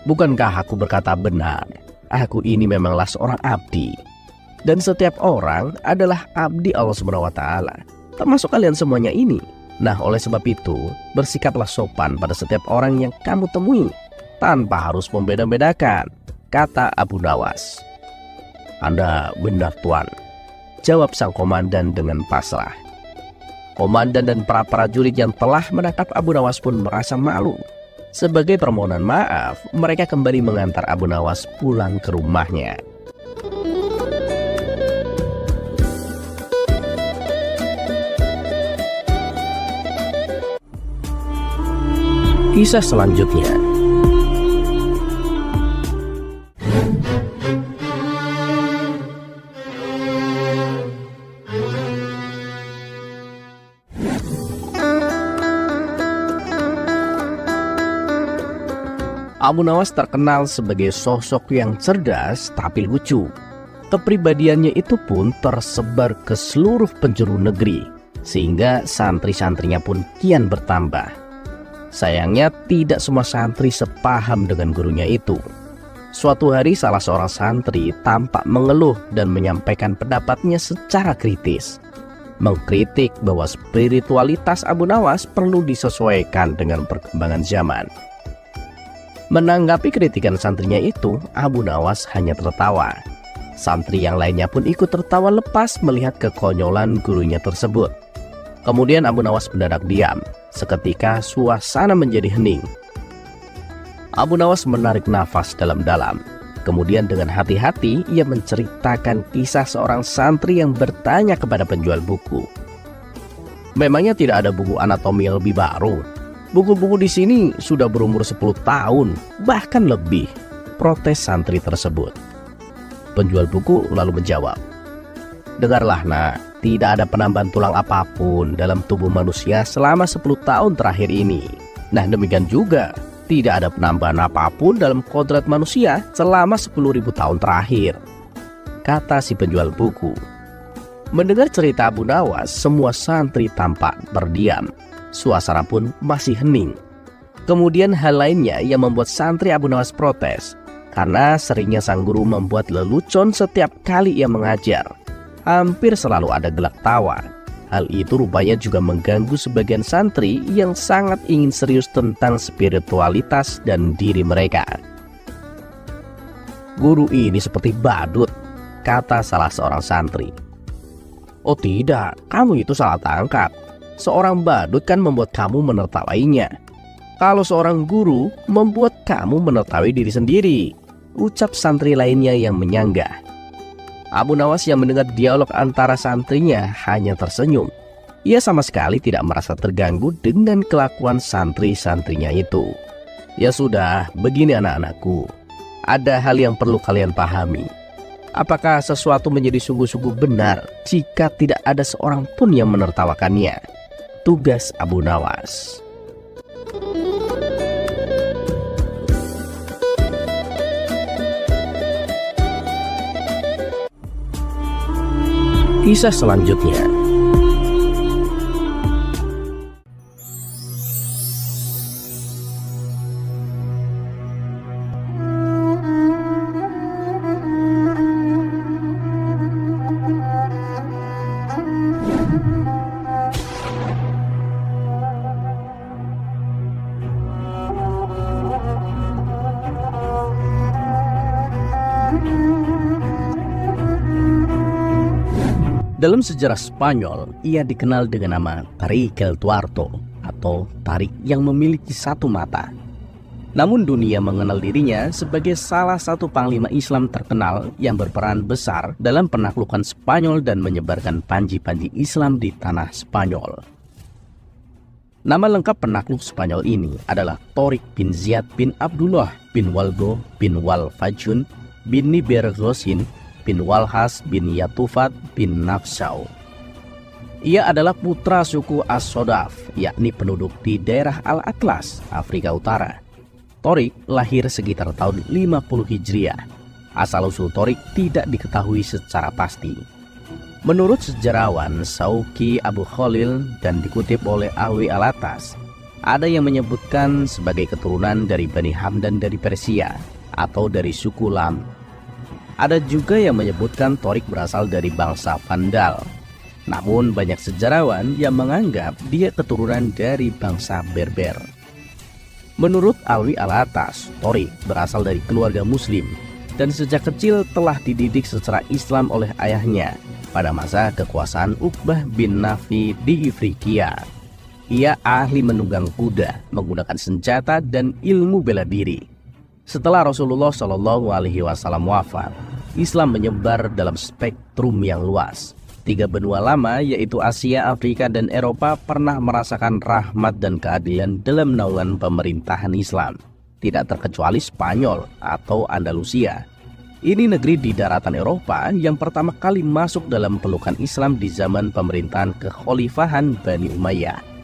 bukankah aku berkata benar? Aku ini memanglah seorang abdi. Dan setiap orang adalah abdi Allah Subhanahu wa Ta'ala, termasuk kalian semuanya ini. Nah, oleh sebab itu, bersikaplah sopan pada setiap orang yang kamu temui, tanpa harus membeda-bedakan," kata Abu Nawas. "Anda benar Tuan," jawab sang komandan dengan pasrah. Komandan dan para prajurit yang telah menangkap Abu Nawas pun merasa malu. Sebagai permohonan maaf, mereka kembali mengantar Abu Nawas pulang ke rumahnya. Kisah selanjutnya. Abu Nawas terkenal sebagai sosok yang cerdas tapi lucu. Kepribadiannya itu pun tersebar ke seluruh penjuru negeri, sehingga santri-santrinya pun kian bertambah. Sayangnya tidak semua santri sepaham dengan gurunya itu. Suatu hari salah seorang santri tampak mengeluh dan menyampaikan pendapatnya secara kritis, mengkritik bahwa spiritualitas Abu Nawas perlu disesuaikan dengan perkembangan zaman. Menanggapi kritikan santrinya itu, Abu Nawas hanya tertawa. Santri yang lainnya pun ikut tertawa lepas melihat kekonyolan gurunya tersebut. Kemudian Abu Nawas mendadak diam. Seketika suasana menjadi hening. Abu Nawas menarik nafas dalam-dalam. Kemudian dengan hati-hati ia menceritakan kisah seorang santri yang bertanya kepada penjual buku. Memangnya tidak ada buku anatomi yang lebih baru? Buku-buku di sini sudah berumur 10 tahun, bahkan lebih, protes santri tersebut. Penjual buku lalu menjawab, "Dengarlah nak, tidak ada penambahan tulang apapun dalam tubuh manusia selama 10 tahun terakhir ini. Nah demikian juga, tidak ada penambahan apapun dalam kodrat manusia selama 10.000 tahun terakhir," kata si penjual buku. Mendengar cerita Abu Nawas, semua santri tampak berdiam. Suasana pun masih hening. Kemudian hal lainnya yang membuat santri Abu Nawas protes, karena seringnya sang guru membuat lelucon setiap kali ia mengajar. Hampir selalu ada gelak tawa. Hal itu rupanya juga mengganggu sebagian santri yang sangat ingin serius tentang spiritualitas dan diri mereka. "Guru ini seperti badut," kata salah seorang santri. "Oh tidak, kamu itu salah tangkap. Seorang badut kan membuat kamu menertawainya. Kalau seorang guru membuat kamu menertawai diri sendiri," ucap santri lainnya yang menyanggah. Abu Nawas yang mendengar dialog antara santrinya hanya tersenyum. Ia sama sekali tidak merasa terganggu dengan kelakuan santri-santrinya itu. "Ya sudah, begini anak-anakku. Ada hal yang perlu kalian pahami. Apakah sesuatu menjadi sungguh-sungguh benar jika tidak ada seorang pun yang menertawakannya?" Tugas Abu Nawas. Kisah selanjutnya. Dalam sejarah Spanyol, ia dikenal dengan nama Tarik el Tuarto atau tarik yang memiliki satu mata. Namun dunia mengenal dirinya sebagai salah satu panglima Islam terkenal yang berperan besar dalam penaklukan Spanyol dan menyebarkan panji-panji Islam di tanah Spanyol. Nama lengkap penakluk Spanyol ini adalah Torik bin Ziyad bin Abdullah bin Waldo bin Walfajun bin Nibergosin bin Walhas bin Yatufat bin Nafsau. Ia adalah putra suku As-Sodaf, yakni penduduk di daerah Al-Atlas, Afrika Utara. Torik lahir sekitar tahun 50 Hijriah. Asal-usul Torik tidak diketahui secara pasti. Menurut sejarawan Sauki Abu Khalil dan dikutip oleh Alwi Alatas, ada yang menyebutkan sebagai keturunan dari Bani Hamdan dari Persia atau dari suku Lam. Ada juga yang menyebutkan Torik berasal dari bangsa Vandal. Namun banyak sejarawan yang menganggap dia keturunan dari bangsa Berber. Menurut Alwi Alatas, Torik berasal dari keluarga muslim dan sejak kecil telah dididik secara Islam oleh ayahnya pada masa kekuasaan Uqbah bin Nafi di Ifriqiya. Ia ahli menunggang kuda, menggunakan senjata dan ilmu bela diri. Setelah Rasulullah SAW wafat, Islam menyebar dalam spektrum yang luas. 3 benua lama yaitu Asia, Afrika, dan Eropa pernah merasakan rahmat dan keadilan dalam naungan pemerintahan Islam. Tidak terkecuali Spanyol atau Andalusia. Ini negeri di daratan Eropa yang pertama kali masuk dalam pelukan Islam di zaman pemerintahan kekhalifahan Bani Umayyah.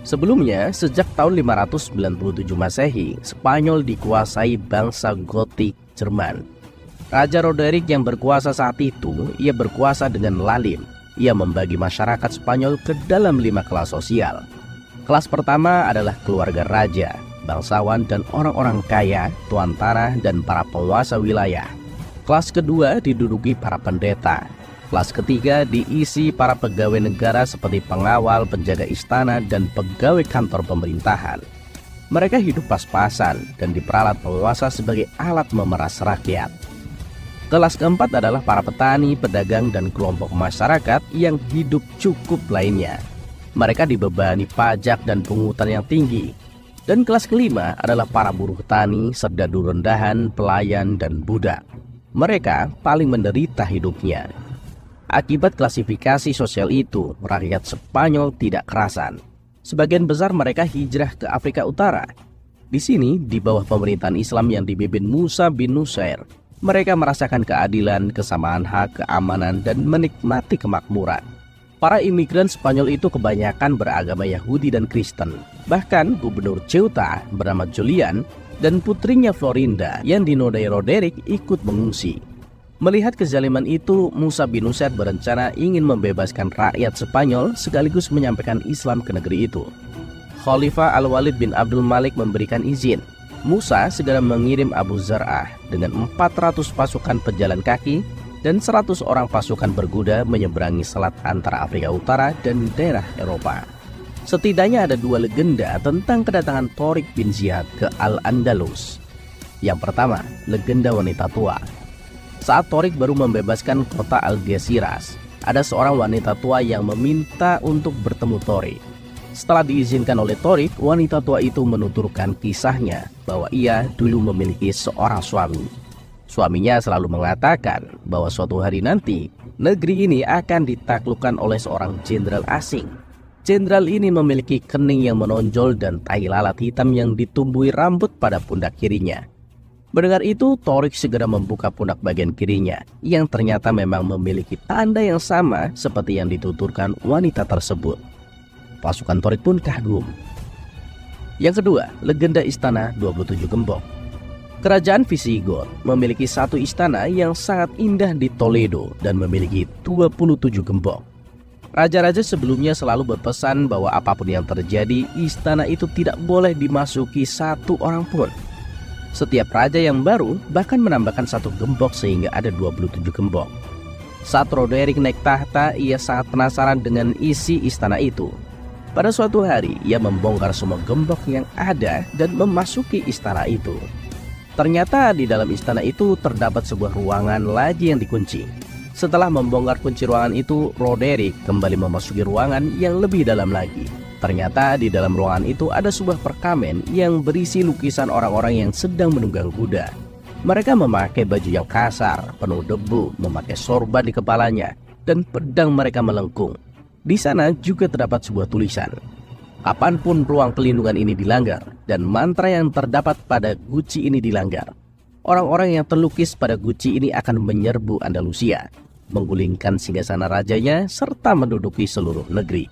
Sebelumnya, sejak tahun 597 Masehi, Spanyol dikuasai bangsa Gotik Jerman. Raja Roderick yang berkuasa saat itu, ia berkuasa dengan lalim. Ia membagi masyarakat Spanyol ke dalam 5 kelas sosial. Kelas pertama adalah keluarga raja, bangsawan dan orang-orang kaya, tuan tanah dan para penguasa wilayah. Kelas kedua diduduki para pendeta. Kelas ketiga diisi para pegawai negara seperti pengawal, penjaga istana, dan pegawai kantor pemerintahan. Mereka hidup pas-pasan dan diperalat penguasa sebagai alat memeras rakyat. Kelas keempat adalah para petani, pedagang, dan kelompok masyarakat yang hidup cukup lainnya. Mereka dibebani pajak dan pungutan yang tinggi. Dan kelas kelima adalah para buruh tani, serdadu rendahan, pelayan, dan budak. Mereka paling menderita hidupnya. Akibat klasifikasi sosial itu, rakyat Spanyol tidak kerasan. Sebagian besar mereka hijrah ke Afrika Utara. Di sini, di bawah pemerintahan Islam yang dipimpin Musa bin Nusair, mereka merasakan keadilan, kesamaan hak, keamanan, dan menikmati kemakmuran. Para imigran Spanyol itu kebanyakan beragama Yahudi dan Kristen. Bahkan gubernur Ceuta bernama Julian dan putrinya Florinda yang dinodai Roderick ikut mengungsi. Melihat kezaliman itu, Musa bin Nusair berencana ingin membebaskan rakyat Spanyol sekaligus menyampaikan Islam ke negeri itu. Khalifah Al-Walid bin Abdul Malik memberikan izin. Musa segera mengirim Abu Zar'ah dengan 400 pasukan pejalan kaki dan 100 orang pasukan berkuda menyeberangi selat antara Afrika Utara dan daerah Eropa. Setidaknya ada 2 legenda tentang kedatangan Tariq bin Ziyad ke Al-Andalus. Yang pertama, legenda wanita tua. Saat Tariq baru membebaskan kota Algeciras, ada seorang wanita tua yang meminta untuk bertemu Tariq. Setelah diizinkan oleh Tariq, wanita tua itu menuturkan kisahnya bahwa ia dulu memiliki seorang suami. Suaminya selalu mengatakan bahwa suatu hari nanti negeri ini akan ditaklukkan oleh seorang jenderal asing. Jenderal ini memiliki kening yang menonjol dan tai lalat hitam yang ditumbuhi rambut pada pundak kirinya. Mendengar itu, Tariq segera membuka pundak bagian kirinya yang ternyata memang memiliki tanda yang sama seperti yang dituturkan wanita tersebut. Pasukan Tariq pun kagum. Yang kedua, legenda istana 27 gembok. Kerajaan Visigoth memiliki satu istana yang sangat indah di Toledo dan memiliki 27 gembok. Raja-raja sebelumnya selalu berpesan bahwa apapun yang terjadi, istana itu tidak boleh dimasuki satu orang pun. Setiap raja yang baru bahkan menambahkan satu gembok sehingga ada 27 gembok. Saat Roderick naik tahta, ia sangat penasaran dengan isi istana itu. Pada suatu hari, ia membongkar semua gembok yang ada dan memasuki istana itu. Ternyata di dalam istana itu terdapat sebuah ruangan laji yang dikunci. Setelah membongkar kunci ruangan itu, Roderick kembali memasuki ruangan yang lebih dalam lagi. Ternyata di dalam ruangan itu ada sebuah perkamen yang berisi lukisan orang-orang yang sedang menunggang kuda. Mereka memakai baju yang kasar, penuh debu, memakai sorban di kepalanya, dan pedang mereka melengkung. Di sana juga terdapat sebuah tulisan, kapanpun ruang pelindungan ini dilanggar dan mantra yang terdapat pada guci ini dilanggar, orang-orang yang terlukis pada guci ini akan menyerbu Andalusia, menggulingkan singgasana rajanya, serta menduduki seluruh negeri.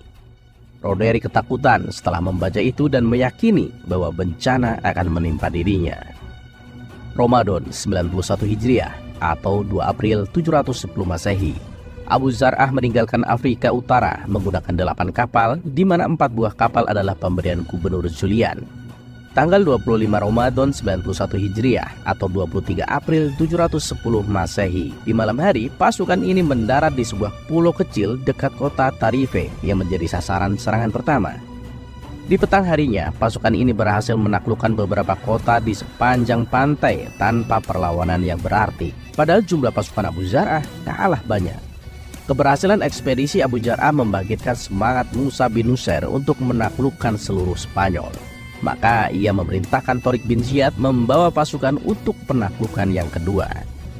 Roderick ketakutan setelah membaca itu dan meyakini bahwa bencana akan menimpa dirinya. Ramadan 91 Hijriah atau 2 April 710 Masehi. Abu Zar'ah meninggalkan Afrika Utara menggunakan 8 kapal, di mana 4 buah kapal adalah pemberian gubernur Julian. Tanggal 25 Ramadan 91 Hijriah atau 23 April 710 Masehi. Di malam hari, pasukan ini mendarat di sebuah pulau kecil dekat kota Tarife yang menjadi sasaran serangan pertama. Di petang harinya, pasukan ini berhasil menaklukkan beberapa kota di sepanjang pantai tanpa perlawanan yang berarti. Padahal jumlah pasukan Abu Zar'ah kalah banyak. Keberhasilan ekspedisi Abu Zar'ah membangkitkan semangat Musa bin Nusair untuk menaklukkan seluruh Spanyol. Maka ia memerintahkan Tariq bin Ziyad membawa pasukan untuk penaklukan yang kedua.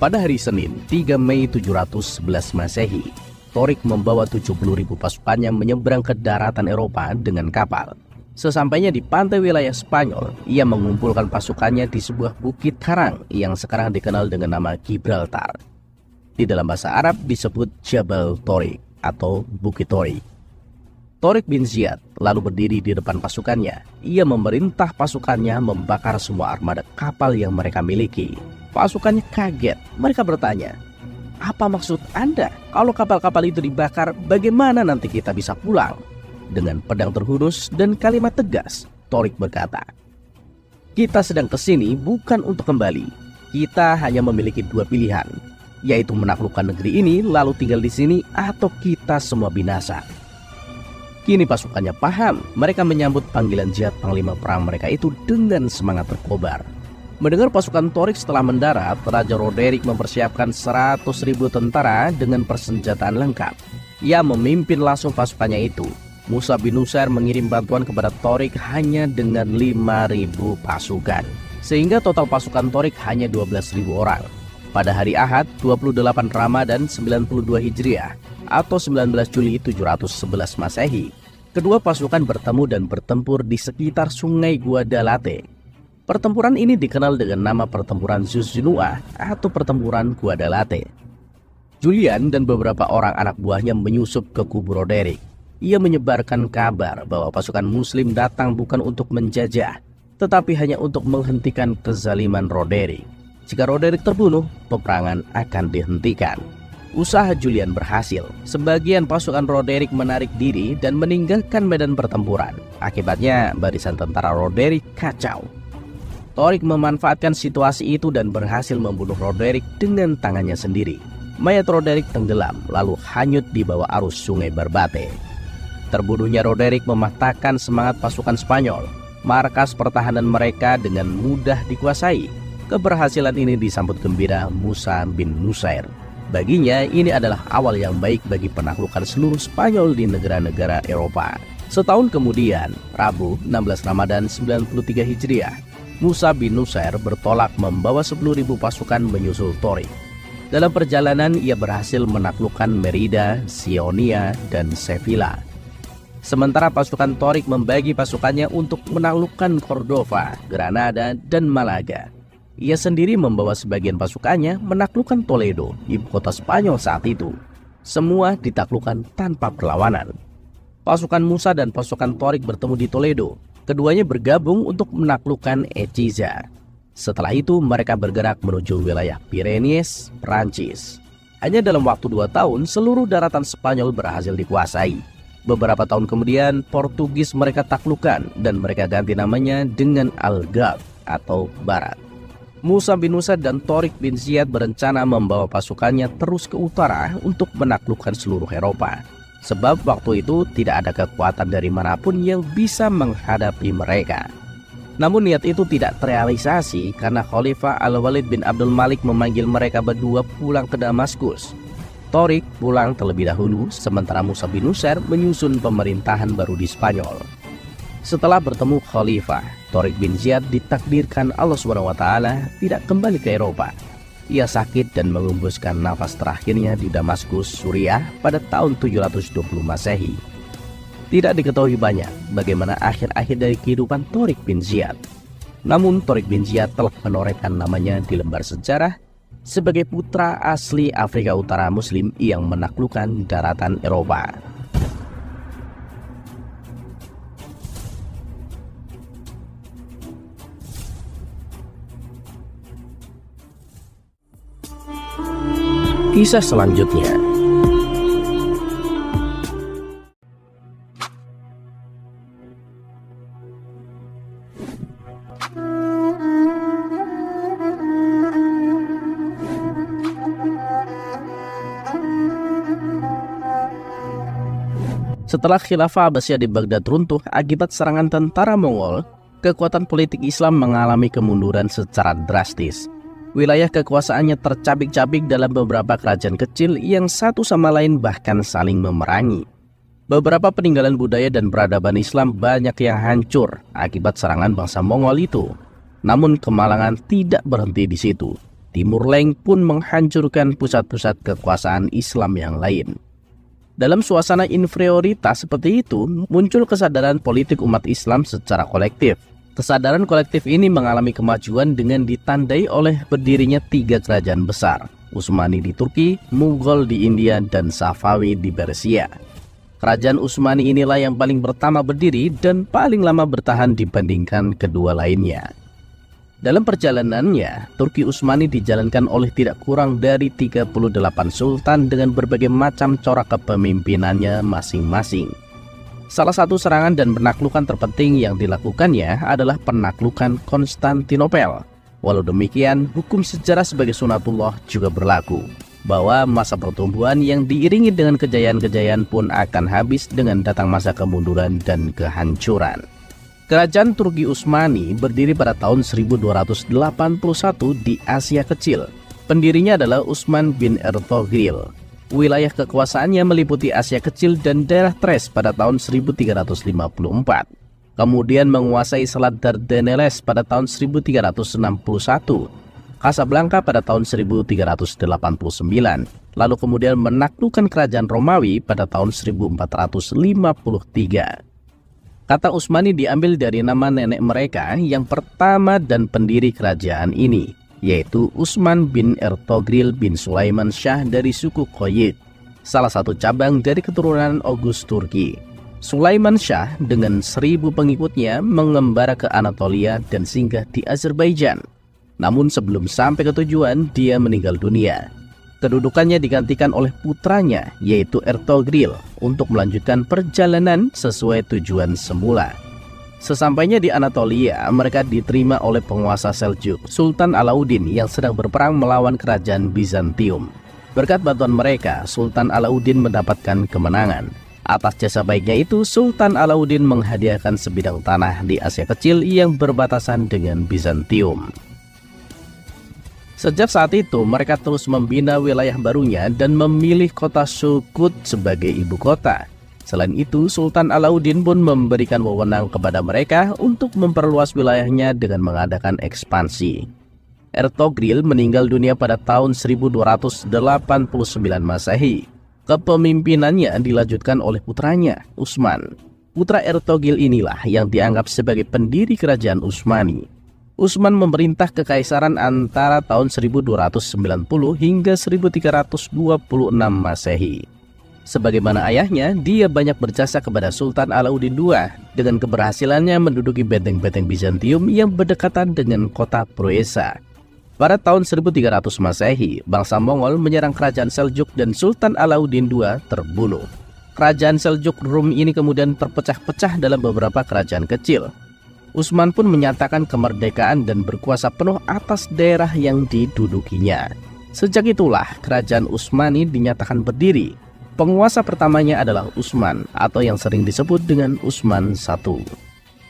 Pada hari Senin, 3 Mei 711 Masehi, Tariq membawa 70.000 pasukannya menyeberang ke daratan Eropa dengan kapal. Sesampainya di pantai wilayah Spanyol, ia mengumpulkan pasukannya di sebuah bukit karang yang sekarang dikenal dengan nama Gibraltar. Di dalam bahasa Arab disebut Jabal Tariq atau Bukit Tariq. Tariq bin Ziyad lalu berdiri di depan pasukannya. Ia memerintah pasukannya membakar semua armada kapal yang mereka miliki. Pasukannya kaget. Mereka bertanya, "Apa maksud Anda? Kalau kapal-kapal itu dibakar, bagaimana nanti kita bisa pulang?" Dengan pedang terhunus dan kalimat tegas, Torik berkata, "Kita sedang kesini bukan untuk kembali. Kita hanya memiliki dua pilihan, yaitu menaklukkan negeri ini lalu tinggal di sini atau kita semua binasa." Kini pasukannya paham. Mereka menyambut panggilan jihad panglima perang mereka itu dengan semangat terkobar. Mendengar pasukan Torik setelah mendarat, Raja Roderick mempersiapkan 100.000 tentara dengan persenjataan lengkap. Ia memimpin langsung pasukannya itu. Musa bin Nusair mengirim bantuan kepada Torik hanya dengan 5.000 pasukan, sehingga total pasukan Torik hanya 12.000 orang. Pada hari Ahad 28 Ramadan 92 Hijriah atau 19 Juli 711 Masehi, kedua pasukan bertemu dan bertempur di sekitar Sungai Guadalate. Pertempuran ini dikenal dengan nama Pertempuran Zuzunua atau Pertempuran Guadalate. Julian dan beberapa orang anak buahnya menyusup ke kubu Roderick. Ia menyebarkan kabar bahwa pasukan muslim datang bukan untuk menjajah, tetapi hanya untuk menghentikan kezaliman Roderick. Jika Roderick terbunuh, peperangan akan dihentikan. Usaha Julian berhasil. Sebagian pasukan Roderick menarik diri dan meninggalkan medan pertempuran. Akibatnya barisan tentara Roderick kacau. Torik memanfaatkan situasi itu dan berhasil membunuh Roderick dengan tangannya sendiri. Mayat Roderick tenggelam lalu hanyut di bawah arus sungai Barbate. Terbunuhnya Roderick mematahkan semangat pasukan Spanyol. Markas pertahanan mereka dengan mudah dikuasai. Keberhasilan ini disambut gembira Musa bin Nusair. Baginya ini adalah awal yang baik bagi penaklukan seluruh Spanyol di negara-negara Eropa. Setahun kemudian, Rabu 16 Ramadan 93 Hijriah, Musa bin Nusair bertolak membawa 10.000 pasukan menyusul Torik. Dalam perjalanan ia berhasil menaklukkan Merida, Sionia, dan Sevilla. Sementara pasukan Torik membagi pasukannya untuk menaklukkan Cordova, Granada, dan Malaga. Ia sendiri membawa sebagian pasukannya menaklukkan Toledo, ibu kota Spanyol saat itu. Semua ditaklukkan tanpa perlawanan. Pasukan Musa dan pasukan Torik bertemu di Toledo. Keduanya bergabung untuk menaklukkan Eciza. Setelah itu mereka bergerak menuju wilayah Pyrenees, Prancis. Hanya dalam waktu 2 tahun seluruh daratan Spanyol berhasil dikuasai. Beberapa tahun kemudian Portugis mereka taklukkan dan mereka ganti namanya dengan Algarve atau Barat. Musa bin Nusair dan Torik bin Ziyad berencana membawa pasukannya terus ke utara untuk menaklukkan seluruh Eropa. Sebab waktu itu tidak ada kekuatan dari manapun yang bisa menghadapi mereka. Namun niat itu tidak terrealisasi karena Khalifah Al-Walid bin Abdul Malik memanggil mereka berdua pulang ke Damaskus. Torik pulang terlebih dahulu, sementara Musa bin Nusair menyusun pemerintahan baru di Spanyol. Setelah bertemu Khalifah, Torik bin Ziyad ditakdirkan Allah SWT tidak kembali ke Eropa. Ia sakit dan mengembuskan nafas terakhirnya di Damaskus, Suriah pada tahun 720 Masehi. Tidak diketahui banyak bagaimana akhir-akhir dari kehidupan Torik bin Ziyad. Namun Torik bin Ziyad telah menorehkan namanya di lembar sejarah sebagai putra asli Afrika Utara Muslim yang menaklukkan daratan Eropa. Kisah selanjutnya. Setelah khilafah Abbasiyah di Baghdad runtuh akibat serangan tentara Mongol, kekuatan politik Islam mengalami kemunduran secara drastis. Wilayah kekuasaannya tercabik-cabik dalam beberapa kerajaan kecil yang satu sama lain bahkan saling memerangi. Beberapa peninggalan budaya dan peradaban Islam banyak yang hancur akibat serangan bangsa Mongol itu. Namun kemalangan tidak berhenti di situ. Timur Leng pun menghancurkan pusat-pusat kekuasaan Islam yang lain. Dalam suasana inferioritas seperti itu, muncul kesadaran politik umat Islam secara kolektif. Kesadaran kolektif ini mengalami kemajuan dengan ditandai oleh berdirinya 3 kerajaan besar, Utsmani di Turki, Mughal di India, dan Safawi di Persia. Kerajaan Utsmani inilah yang paling pertama berdiri dan paling lama bertahan dibandingkan kedua lainnya. Dalam perjalanannya, Turki Utsmani dijalankan oleh tidak kurang dari 38 sultan dengan berbagai macam corak kepemimpinannya masing-masing. Salah satu serangan dan penaklukan terpenting yang dilakukannya adalah penaklukan Konstantinopel. Walau demikian, hukum sejarah sebagai sunatullah juga berlaku, bahwa masa pertumbuhan yang diiringi dengan kejayaan-kejayaan pun akan habis dengan datang masa kemunduran dan kehancuran. Kerajaan Turki Utsmani berdiri pada tahun 1281 di Asia Kecil. Pendirinya adalah Utsman bin Ertugrul. Wilayah kekuasaannya meliputi Asia Kecil dan daerah Thrace pada tahun 1354. Kemudian menguasai Selat Dardanelles pada tahun 1361. Casablanca pada tahun 1389. Lalu kemudian menaklukkan kerajaan Romawi pada tahun 1453. Kata Utsmani diambil dari nama nenek mereka yang pertama dan pendiri kerajaan ini, yaitu Utsman bin Ertugrul bin Sulaiman Shah dari suku Koyit, salah satu cabang dari keturunan Oghuz Turki. Sulaiman Shah dengan 1000 pengikutnya mengembara ke Anatolia dan singgah di Azerbaijan. Namun sebelum sampai ke tujuan, dia meninggal dunia. Kedudukannya digantikan oleh putranya, yaitu Ertugrul, untuk melanjutkan perjalanan sesuai tujuan semula. Sesampainya di Anatolia, mereka diterima oleh penguasa Seljuk, Sultan Alauddin yang sedang berperang melawan kerajaan Bizantium. Berkat bantuan mereka, Sultan Alauddin mendapatkan kemenangan. Atas jasa baiknya itu, Sultan Alauddin menghadiahkan sebidang tanah di Asia Kecil yang berbatasan dengan Bizantium. Sejak saat itu, mereka terus membina wilayah barunya dan memilih kota Sulkut sebagai ibu kota. Selain itu, Sultan Alauddin pun memberikan wewenang kepada mereka untuk memperluas wilayahnya dengan mengadakan ekspansi. Ertugrul meninggal dunia pada tahun 1289 Masehi. Kepemimpinannya dilanjutkan oleh putranya, Utsman. Putra Ertugrul inilah yang dianggap sebagai pendiri kerajaan Utsmani. Utsman memerintah kekaisaran antara tahun 1290 hingga 1326 Masehi. Sebagaimana ayahnya, dia banyak berjasa kepada Sultan Alauddin II dengan keberhasilannya menduduki benteng-benteng Bizantium yang berdekatan dengan kota Pruesa. Pada tahun 1300 Masehi, bangsa Mongol menyerang kerajaan Seljuk dan Sultan Alauddin II terbunuh. Kerajaan Seljuk Rum ini kemudian terpecah-pecah dalam beberapa kerajaan kecil. Utsman pun menyatakan kemerdekaan dan berkuasa penuh atas daerah yang didudukinya. Sejak itulah kerajaan Utsmani dinyatakan berdiri. Penguasa pertamanya adalah Utsman atau yang sering disebut dengan Utsman I.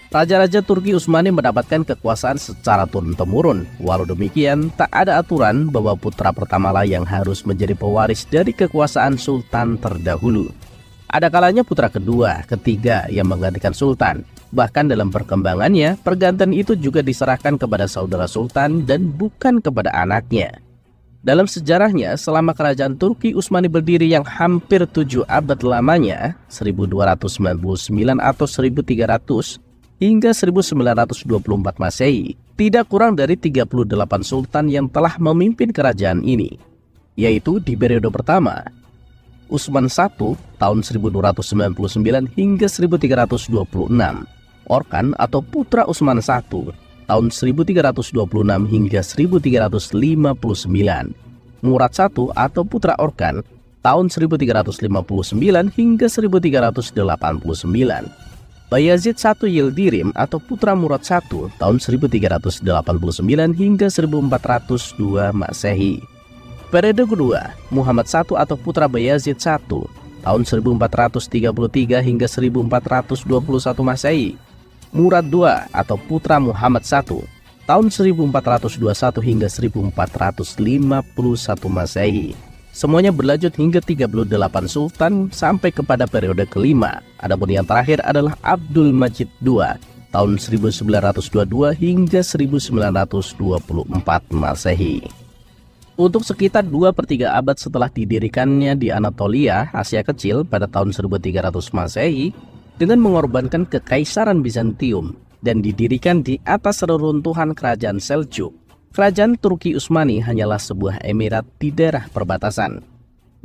Raja-raja Turki Utsmani mendapatkan kekuasaan secara turun-temurun. Walau demikian, tak ada aturan bahwa putra pertamalah yang harus menjadi pewaris dari kekuasaan sultan terdahulu. Ada kalanya putra kedua, ketiga yang menggantikan sultan. Bahkan dalam perkembangannya, pergantian itu juga diserahkan kepada saudara sultan dan bukan kepada anaknya. Dalam sejarahnya, selama kerajaan Turki Utsmani berdiri yang hampir 7 abad lamanya, 1299 atau 1300 hingga 1924 Masehi, tidak kurang dari 38 sultan yang telah memimpin kerajaan ini, yaitu di periode pertama, Utsman I tahun 1299 hingga 1326, Orkan atau putra Utsman I tahun 1326 hingga 1359, Murad I atau putra Orkan tahun 1359 hingga 1389, Bayazid I Yildirim atau putra Murad I tahun 1389 hingga 1402 Masehi. Periode kedua, Muhammad I atau putra Bayazid I tahun 1433 hingga 1421 Masehi. Murad II atau putra Muhammad I tahun 1421 hingga 1451 Masehi. Semuanya berlanjut hingga 38 sultan sampai kepada periode kelima. Adapun yang terakhir adalah Abdul Majid II tahun 1922 hingga 1924 Masehi. Untuk sekitar 2/3 abad setelah didirikannya di Anatolia, Asia Kecil pada tahun 1300 Masehi, dengan mengorbankan kekaisaran Bizantium dan didirikan di atas reruntuhan kerajaan Seljuk, kerajaan Turki Utsmani hanyalah sebuah emirat di daerah perbatasan.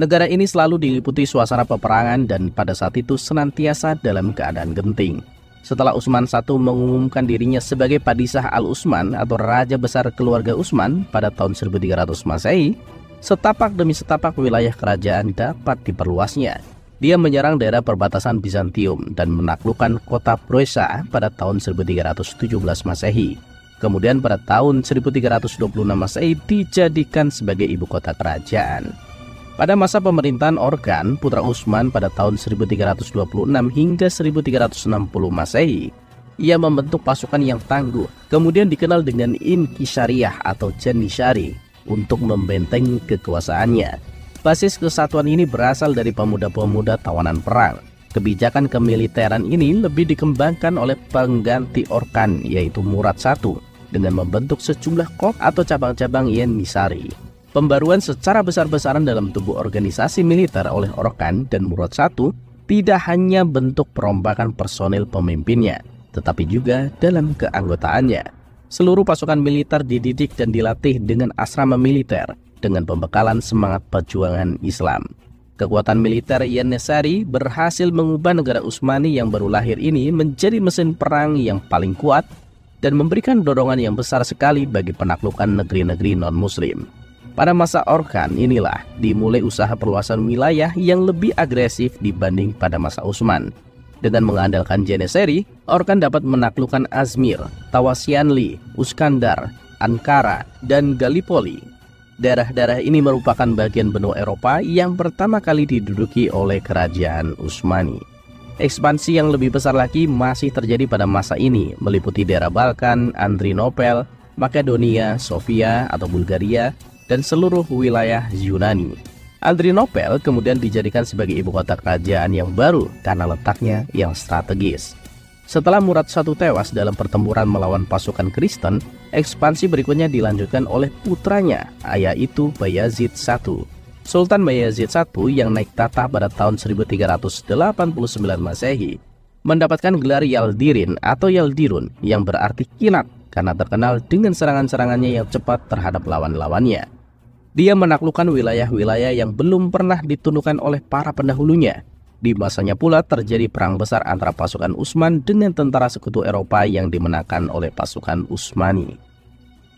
Negara ini selalu diliputi suasana peperangan dan pada saat itu senantiasa dalam keadaan genting. Setelah Utsman I mengumumkan dirinya sebagai Padishah Al-Utsman atau Raja Besar Keluarga Utsman pada tahun 1300 Masehi, setapak demi setapak wilayah kerajaan dapat diperluasnya. Dia menyerang daerah perbatasan Bizantium dan menaklukkan kota Prusa pada tahun 1317 Masehi. Kemudian pada tahun 1326 Masehi dijadikan sebagai ibu kota kerajaan. Pada masa pemerintahan Orkan, putra Utsman pada tahun 1326 hingga 1360 Masehi, ia membentuk pasukan yang tangguh, kemudian dikenal dengan Inkisariyah atau Janishari untuk membentengi kekuasaannya. Basis kesatuan ini berasal dari pemuda-pemuda tawanan perang. Kebijakan kemiliteran ini lebih dikembangkan oleh pengganti Orkan, yaitu Murad I, dengan membentuk sejumlah kop atau cabang-cabang Yenisari. Pembaruan secara besar-besaran dalam tubuh organisasi militer oleh Orkan dan Murad I tidak hanya bentuk perombakan personil pemimpinnya, tetapi juga dalam keanggotaannya. Seluruh pasukan militer dididik dan dilatih dengan asrama militer dengan pembekalan semangat perjuangan Islam. Kekuatan militer Yenisari berhasil mengubah negara Utsmani yang baru lahir ini menjadi mesin perang yang paling kuat dan memberikan dorongan yang besar sekali bagi penaklukan negeri-negeri non-muslim. Pada masa Orkan inilah dimulai usaha perluasan wilayah yang lebih agresif dibanding pada masa Utsman. Dengan mengandalkan Janishari, Orkan dapat menaklukkan Azmir, Tawasyanli, Uskandar, Ankara, dan Gallipoli. Daerah-daerah ini merupakan bagian benua Eropa yang pertama kali diduduki oleh kerajaan Utsmani. Ekspansi yang lebih besar lagi masih terjadi pada masa ini, meliputi daerah Balkan, Adrianopel, Makedonia, Sofia atau Bulgaria, dan seluruh wilayah Yunani. Adrianopel kemudian dijadikan sebagai ibu kota kerajaan yang baru karena letaknya yang strategis. Setelah Murad I tewas dalam pertempuran melawan pasukan Kristen, ekspansi berikutnya dilanjutkan oleh putranya, yaitu Bayazid I. Sultan Bayazid I yang naik tahta pada tahun 1389 Masehi mendapatkan gelar Yaldirin atau Yaldirun yang berarti kinat karena terkenal dengan serangan-serangannya yang cepat terhadap lawan-lawannya. Dia menaklukkan wilayah-wilayah yang belum pernah ditundukkan oleh para pendahulunya. Di masanya pula terjadi perang besar antara pasukan Utsman dengan tentara sekutu Eropa yang dimenangkan oleh pasukan Utsmani.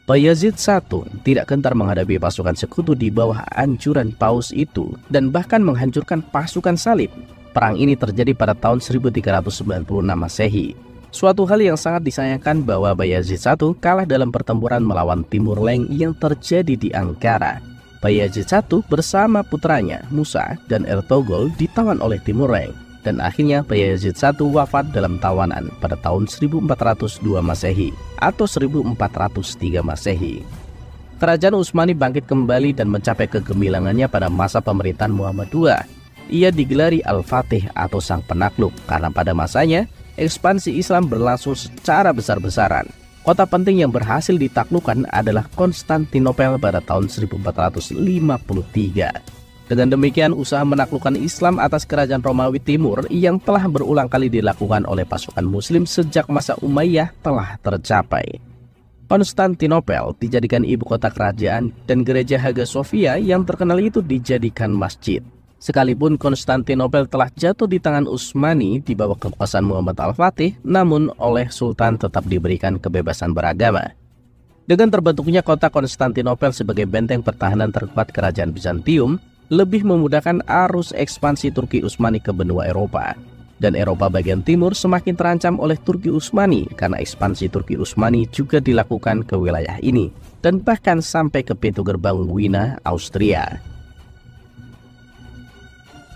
Bayazid I tidak gentar menghadapi pasukan sekutu di bawah anjuran Paus itu dan bahkan menghancurkan pasukan salib. Perang ini terjadi pada tahun 1396 Masehi. Suatu hal yang sangat disayangkan bahwa Bayazid I kalah dalam pertempuran melawan Timur Leng yang terjadi di Ankara. Bayazid I bersama putranya Musa dan Ertogol ditawan oleh Timur Leng, dan akhirnya Bayazid I wafat dalam tawanan pada tahun 1402 Masehi atau 1403 Masehi. Kerajaan Utsmani bangkit kembali dan mencapai kegemilangannya pada masa pemerintahan Muhammad II. Ia digelari Al-Fatih atau Sang Penakluk karena pada masanya ekspansi Islam berlangsung secara besar-besaran. Kota penting yang berhasil ditaklukkan adalah Konstantinopel pada tahun 1453. Dengan demikian, usaha menaklukkan Islam atas kerajaan Romawi Timur yang telah berulang kali dilakukan oleh pasukan Muslim sejak masa Umayyah telah tercapai. Konstantinopel dijadikan ibu kota kerajaan dan gereja Hagia Sophia yang terkenal itu dijadikan masjid. Sekalipun Konstantinopel telah jatuh di tangan Utsmani di bawah kekuasaan Muhammad Al-Fatih, namun oleh Sultan tetap diberikan kebebasan beragama. Dengan terbentuknya kota Konstantinopel sebagai benteng pertahanan terkuat kerajaan Bizantium, lebih memudahkan arus ekspansi Turki Utsmani ke benua Eropa. Dan Eropa bagian timur semakin terancam oleh Turki Utsmani karena ekspansi Turki Utsmani juga dilakukan ke wilayah ini, dan bahkan sampai ke pintu gerbang Wina, Austria.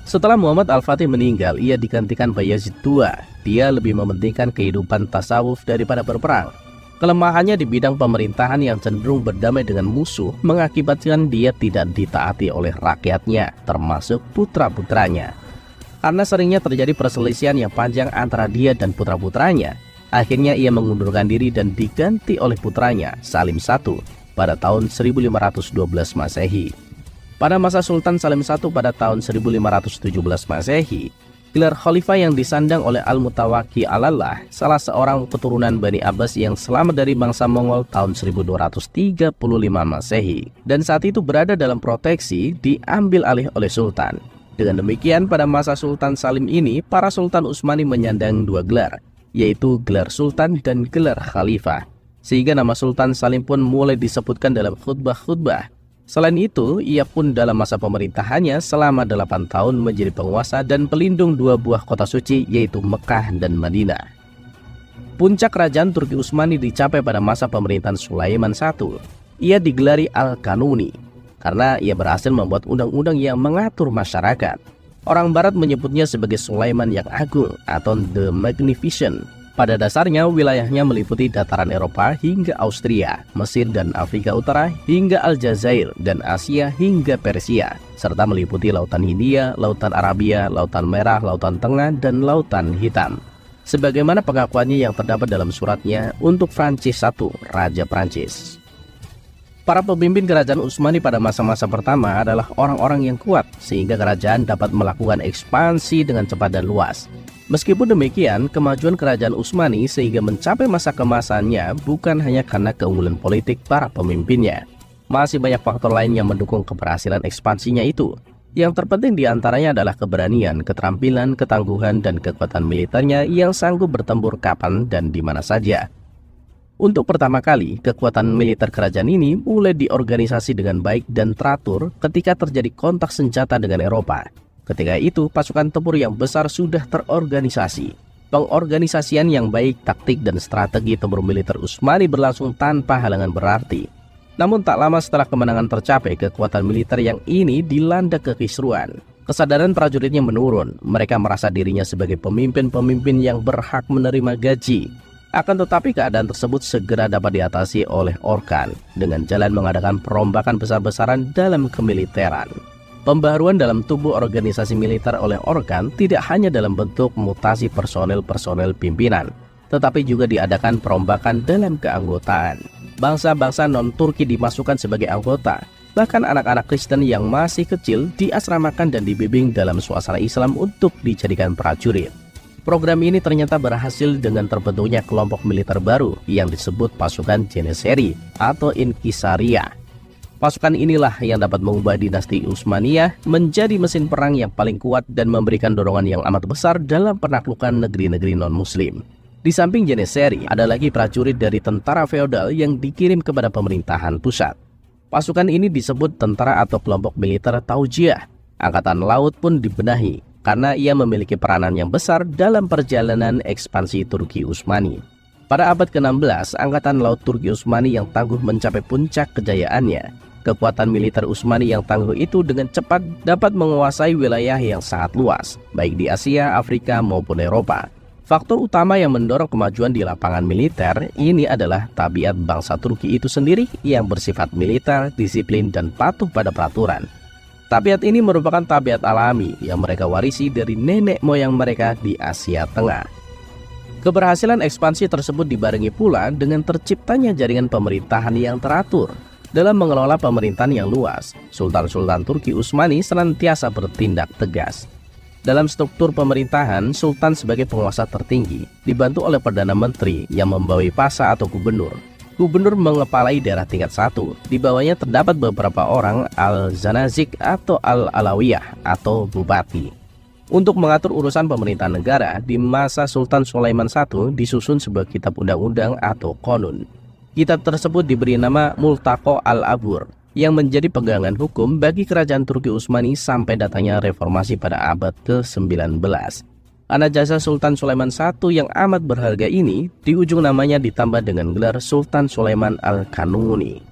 Setelah Muhammad Al-Fatih meninggal, ia digantikan Bayazid II. Dia lebih mementingkan kehidupan tasawuf daripada berperang. Kelemahannya di bidang pemerintahan yang cenderung berdamai dengan musuh mengakibatkan dia tidak ditaati oleh rakyatnya, termasuk putra-putranya. Karena seringnya terjadi perselisihan yang panjang antara dia dan putra-putranya, akhirnya ia mengundurkan diri dan diganti oleh putranya, Salim I, pada tahun 1512 Masehi. Pada masa Sultan Salim I pada tahun 1517 Masehi, gelar khalifah yang disandang oleh Al-Mutawakki Alallah, salah seorang keturunan Bani Abbas yang selamat dari bangsa Mongol tahun 1235 Masehi, dan saat itu berada dalam proteksi, diambil alih oleh Sultan. Dengan demikian, pada masa Sultan Salim ini, para Sultan Utsmani menyandang dua gelar, yaitu gelar sultan dan gelar khalifah. Sehingga nama Sultan Salim pun mulai disebutkan dalam khutbah-khutbah. Selain itu, ia pun dalam masa pemerintahannya selama 8 tahun menjadi penguasa dan pelindung 2 buah kota suci, yaitu Mekah dan Madinah. Puncak kerajaan Turki Utsmani dicapai pada masa pemerintahan Sulaiman I. Ia digelari Al-Kanuni karena ia berhasil membuat undang-undang yang mengatur masyarakat. Orang Barat menyebutnya sebagai Sulaiman yang Agung atau The Magnificent. Pada dasarnya wilayahnya meliputi dataran Eropa hingga Austria, Mesir dan Afrika Utara hingga Aljazair dan Asia hingga Persia, serta meliputi Lautan Hindia, Lautan Arabia, Lautan Merah, Lautan Tengah, dan Lautan Hitam. Sebagaimana pengakuannya yang terdapat dalam suratnya untuk Francis I, Raja Prancis. Para pemimpin kerajaan Utsmani pada masa-masa pertama adalah orang-orang yang kuat, sehingga kerajaan dapat melakukan ekspansi dengan cepat dan luas. Meskipun demikian, kemajuan kerajaan Utsmani sehingga mencapai masa kemasannya bukan hanya karena keunggulan politik para pemimpinnya. Masih banyak faktor lain yang mendukung keberhasilan ekspansinya itu. Yang terpenting diantaranya adalah keberanian, keterampilan, ketangguhan, dan kekuatan militernya yang sanggup bertempur kapan dan di mana saja. Untuk pertama kali, kekuatan militer kerajaan ini mulai diorganisasi dengan baik dan teratur ketika terjadi kontak senjata dengan Eropa. Ketika itu, pasukan tempur yang besar sudah terorganisasi. Pengorganisasian yang baik, taktik, dan strategi tempur militer Utsmani berlangsung tanpa halangan berarti. Namun tak lama setelah kemenangan tercapai, kekuatan militer yang ini dilanda kekisruan. Kesadaran prajuritnya menurun, mereka merasa dirinya sebagai pemimpin-pemimpin yang berhak menerima gaji. Akan tetapi keadaan tersebut segera dapat diatasi oleh Orkan dengan jalan mengadakan perombakan besar-besaran dalam kemiliteran. Pembaharuan dalam tubuh organisasi militer oleh Orkan tidak hanya dalam bentuk mutasi personel-personel pimpinan, tetapi juga diadakan perombakan dalam keanggotaan. Bangsa-bangsa non-Turki dimasukkan sebagai anggota, bahkan anak-anak Kristen yang masih kecil diasramakan dan dibimbing dalam suasana Islam untuk dijadikan prajurit. Program ini ternyata berhasil dengan terbentuknya kelompok militer baru yang disebut pasukan Janissary atau Inkisaria. Pasukan inilah yang dapat mengubah dinasti Utsmaniyah menjadi mesin perang yang paling kuat dan memberikan dorongan yang amat besar dalam penaklukan negeri-negeri non-muslim. Di samping Janissary, ada lagi prajurit dari tentara feodal yang dikirim kepada pemerintahan pusat. Pasukan ini disebut tentara atau kelompok militer Taujiyah. Angkatan laut pun dibenahi karena ia memiliki peranan yang besar dalam perjalanan ekspansi Turki Utsmani. Pada abad ke-16, Angkatan Laut Turki Utsmani yang tangguh mencapai puncak kejayaannya. Kekuatan militer Utsmani yang tangguh itu dengan cepat dapat menguasai wilayah yang sangat luas, baik di Asia, Afrika, maupun Eropa. Faktor utama yang mendorong kemajuan di lapangan militer ini adalah tabiat bangsa Turki itu sendiri yang bersifat militer, disiplin, dan patuh pada peraturan. Tabiat ini merupakan tabiat alami yang mereka warisi dari nenek moyang mereka di Asia Tengah. Keberhasilan ekspansi tersebut dibarengi pula dengan terciptanya jaringan pemerintahan yang teratur. Dalam mengelola pemerintahan yang luas, Sultan-Sultan Turki Utsmani senantiasa bertindak tegas. Dalam struktur pemerintahan, Sultan sebagai penguasa tertinggi dibantu oleh Perdana Menteri yang membawahi pasa atau gubernur. Gubernur mengepalai daerah tingkat 1. Di bawahnya terdapat beberapa orang al-Zanazik atau al-Alawiyah atau bupati. Untuk mengatur urusan pemerintahan negara, di masa Sultan Sulaiman I disusun sebuah kitab undang-undang atau konun. Kitab tersebut diberi nama Multaqo al-Abur, yang menjadi pegangan hukum bagi kerajaan Turki Utsmani sampai datangnya reformasi pada abad ke-19. Karena jasa Sultan Sulaiman I yang amat berharga ini, di ujung namanya ditambah dengan gelar Sultan Sulaiman Al-Kanuni.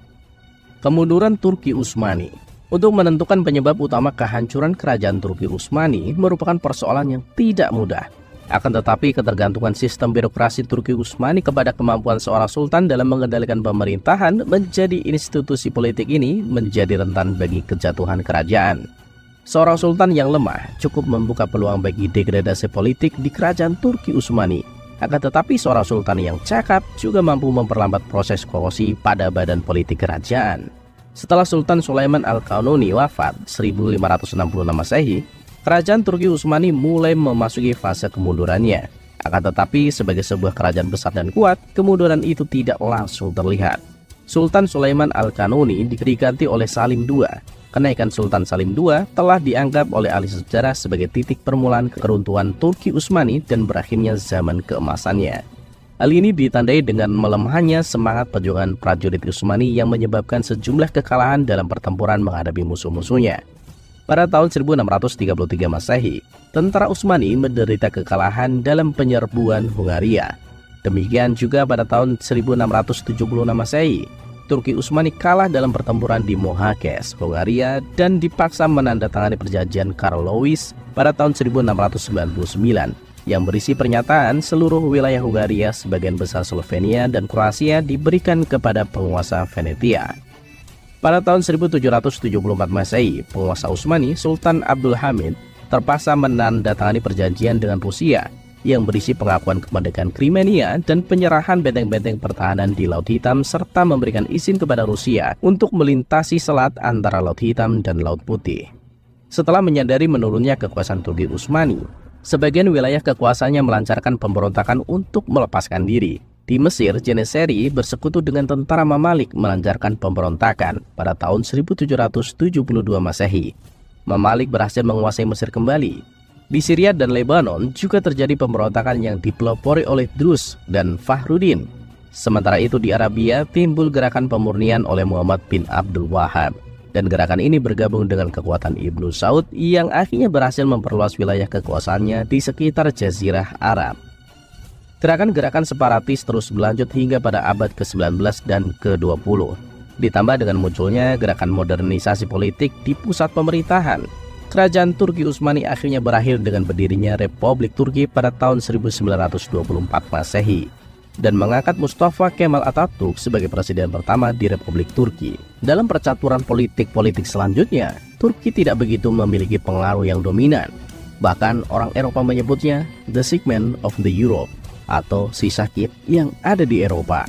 Kemunduran Turki Utsmani. Untuk menentukan penyebab utama kehancuran kerajaan Turki Utsmani merupakan persoalan yang tidak mudah. Akan tetapi ketergantungan sistem birokrasi Turki Utsmani kepada kemampuan seorang sultan dalam mengendalikan pemerintahan menjadi institusi politik ini menjadi rentan bagi kejatuhan kerajaan. Seorang sultan yang lemah cukup membuka peluang bagi degradasi politik di kerajaan Turki Utsmani. Akan tetapi seorang sultan yang cakap juga mampu memperlambat proses korosi pada badan politik kerajaan. Setelah Sultan Sulaiman Al-Kanuni wafat 1566 Masehi, kerajaan Turki Utsmani mulai memasuki fase kemundurannya. Akan tetapi sebagai sebuah kerajaan besar dan kuat, kemunduran itu tidak langsung terlihat. Sultan Sulaiman Al-Kanuni diganti oleh Salim II. kenaikan Sultan Salim II telah dianggap oleh ahli sejarah sebagai titik permulaan keruntuhan Turki Utsmani dan berakhirnya zaman keemasannya. Hal ini ditandai dengan melemahnya semangat perjuangan prajurit Utsmani yang menyebabkan sejumlah kekalahan dalam pertempuran menghadapi musuh-musuhnya. Pada tahun 1633 Masehi, tentara Utsmani menderita kekalahan dalam penyerbuan Hungaria. Demikian juga pada tahun 1676 Masehi, Turki Utsmani kalah dalam pertempuran di Mohaques, Hungaria, dan dipaksa menandatangani perjanjian Karlowitz pada tahun 1699 yang berisi pernyataan seluruh wilayah Hungaria, sebagian besar Slovenia dan Kroasia diberikan kepada penguasa Venetia. Pada tahun 1774 Masehi, penguasa Utsmani Sultan Abdul Hamid terpaksa menandatangani perjanjian dengan Rusia yang berisi pengakuan kemerdekaan Crimea dan penyerahan benteng-benteng pertahanan di Laut Hitam, serta memberikan izin kepada Rusia untuk melintasi selat antara Laut Hitam dan Laut Putih. Setelah menyadari menurunnya kekuasaan Turki Utsmani, sebagian wilayah kekuasaannya melancarkan pemberontakan untuk melepaskan diri. Di Mesir, Janisary bersekutu dengan tentara Mamalik melancarkan pemberontakan pada tahun 1772 Masehi. Mamalik berhasil menguasai Mesir kembali. Di Syria dan Lebanon juga terjadi pemberontakan yang dipelopori oleh Drus dan Fakhruddin. Sementara itu di Arabia timbul gerakan pemurnian oleh Muhammad bin Abdul Wahhab, dan gerakan ini bergabung dengan kekuatan Ibnu Saud yang akhirnya berhasil memperluas wilayah kekuasaannya di sekitar Jazirah Arab. Gerakan-gerakan separatis terus berlanjut hingga pada abad ke-19 dan ke-20. Ditambah dengan munculnya gerakan modernisasi politik di pusat pemerintahan, kerajaan Turki Utsmani akhirnya berakhir dengan berdirinya Republik Turki pada tahun 1924 Masehi dan mengangkat Mustafa Kemal Atatürk sebagai presiden pertama di Republik Turki. Dalam percaturan politik selanjutnya, Turki tidak begitu memiliki pengaruh yang dominan. Bahkan orang Eropa menyebutnya the sick man of the Europe, atau si sakit yang ada di Eropa.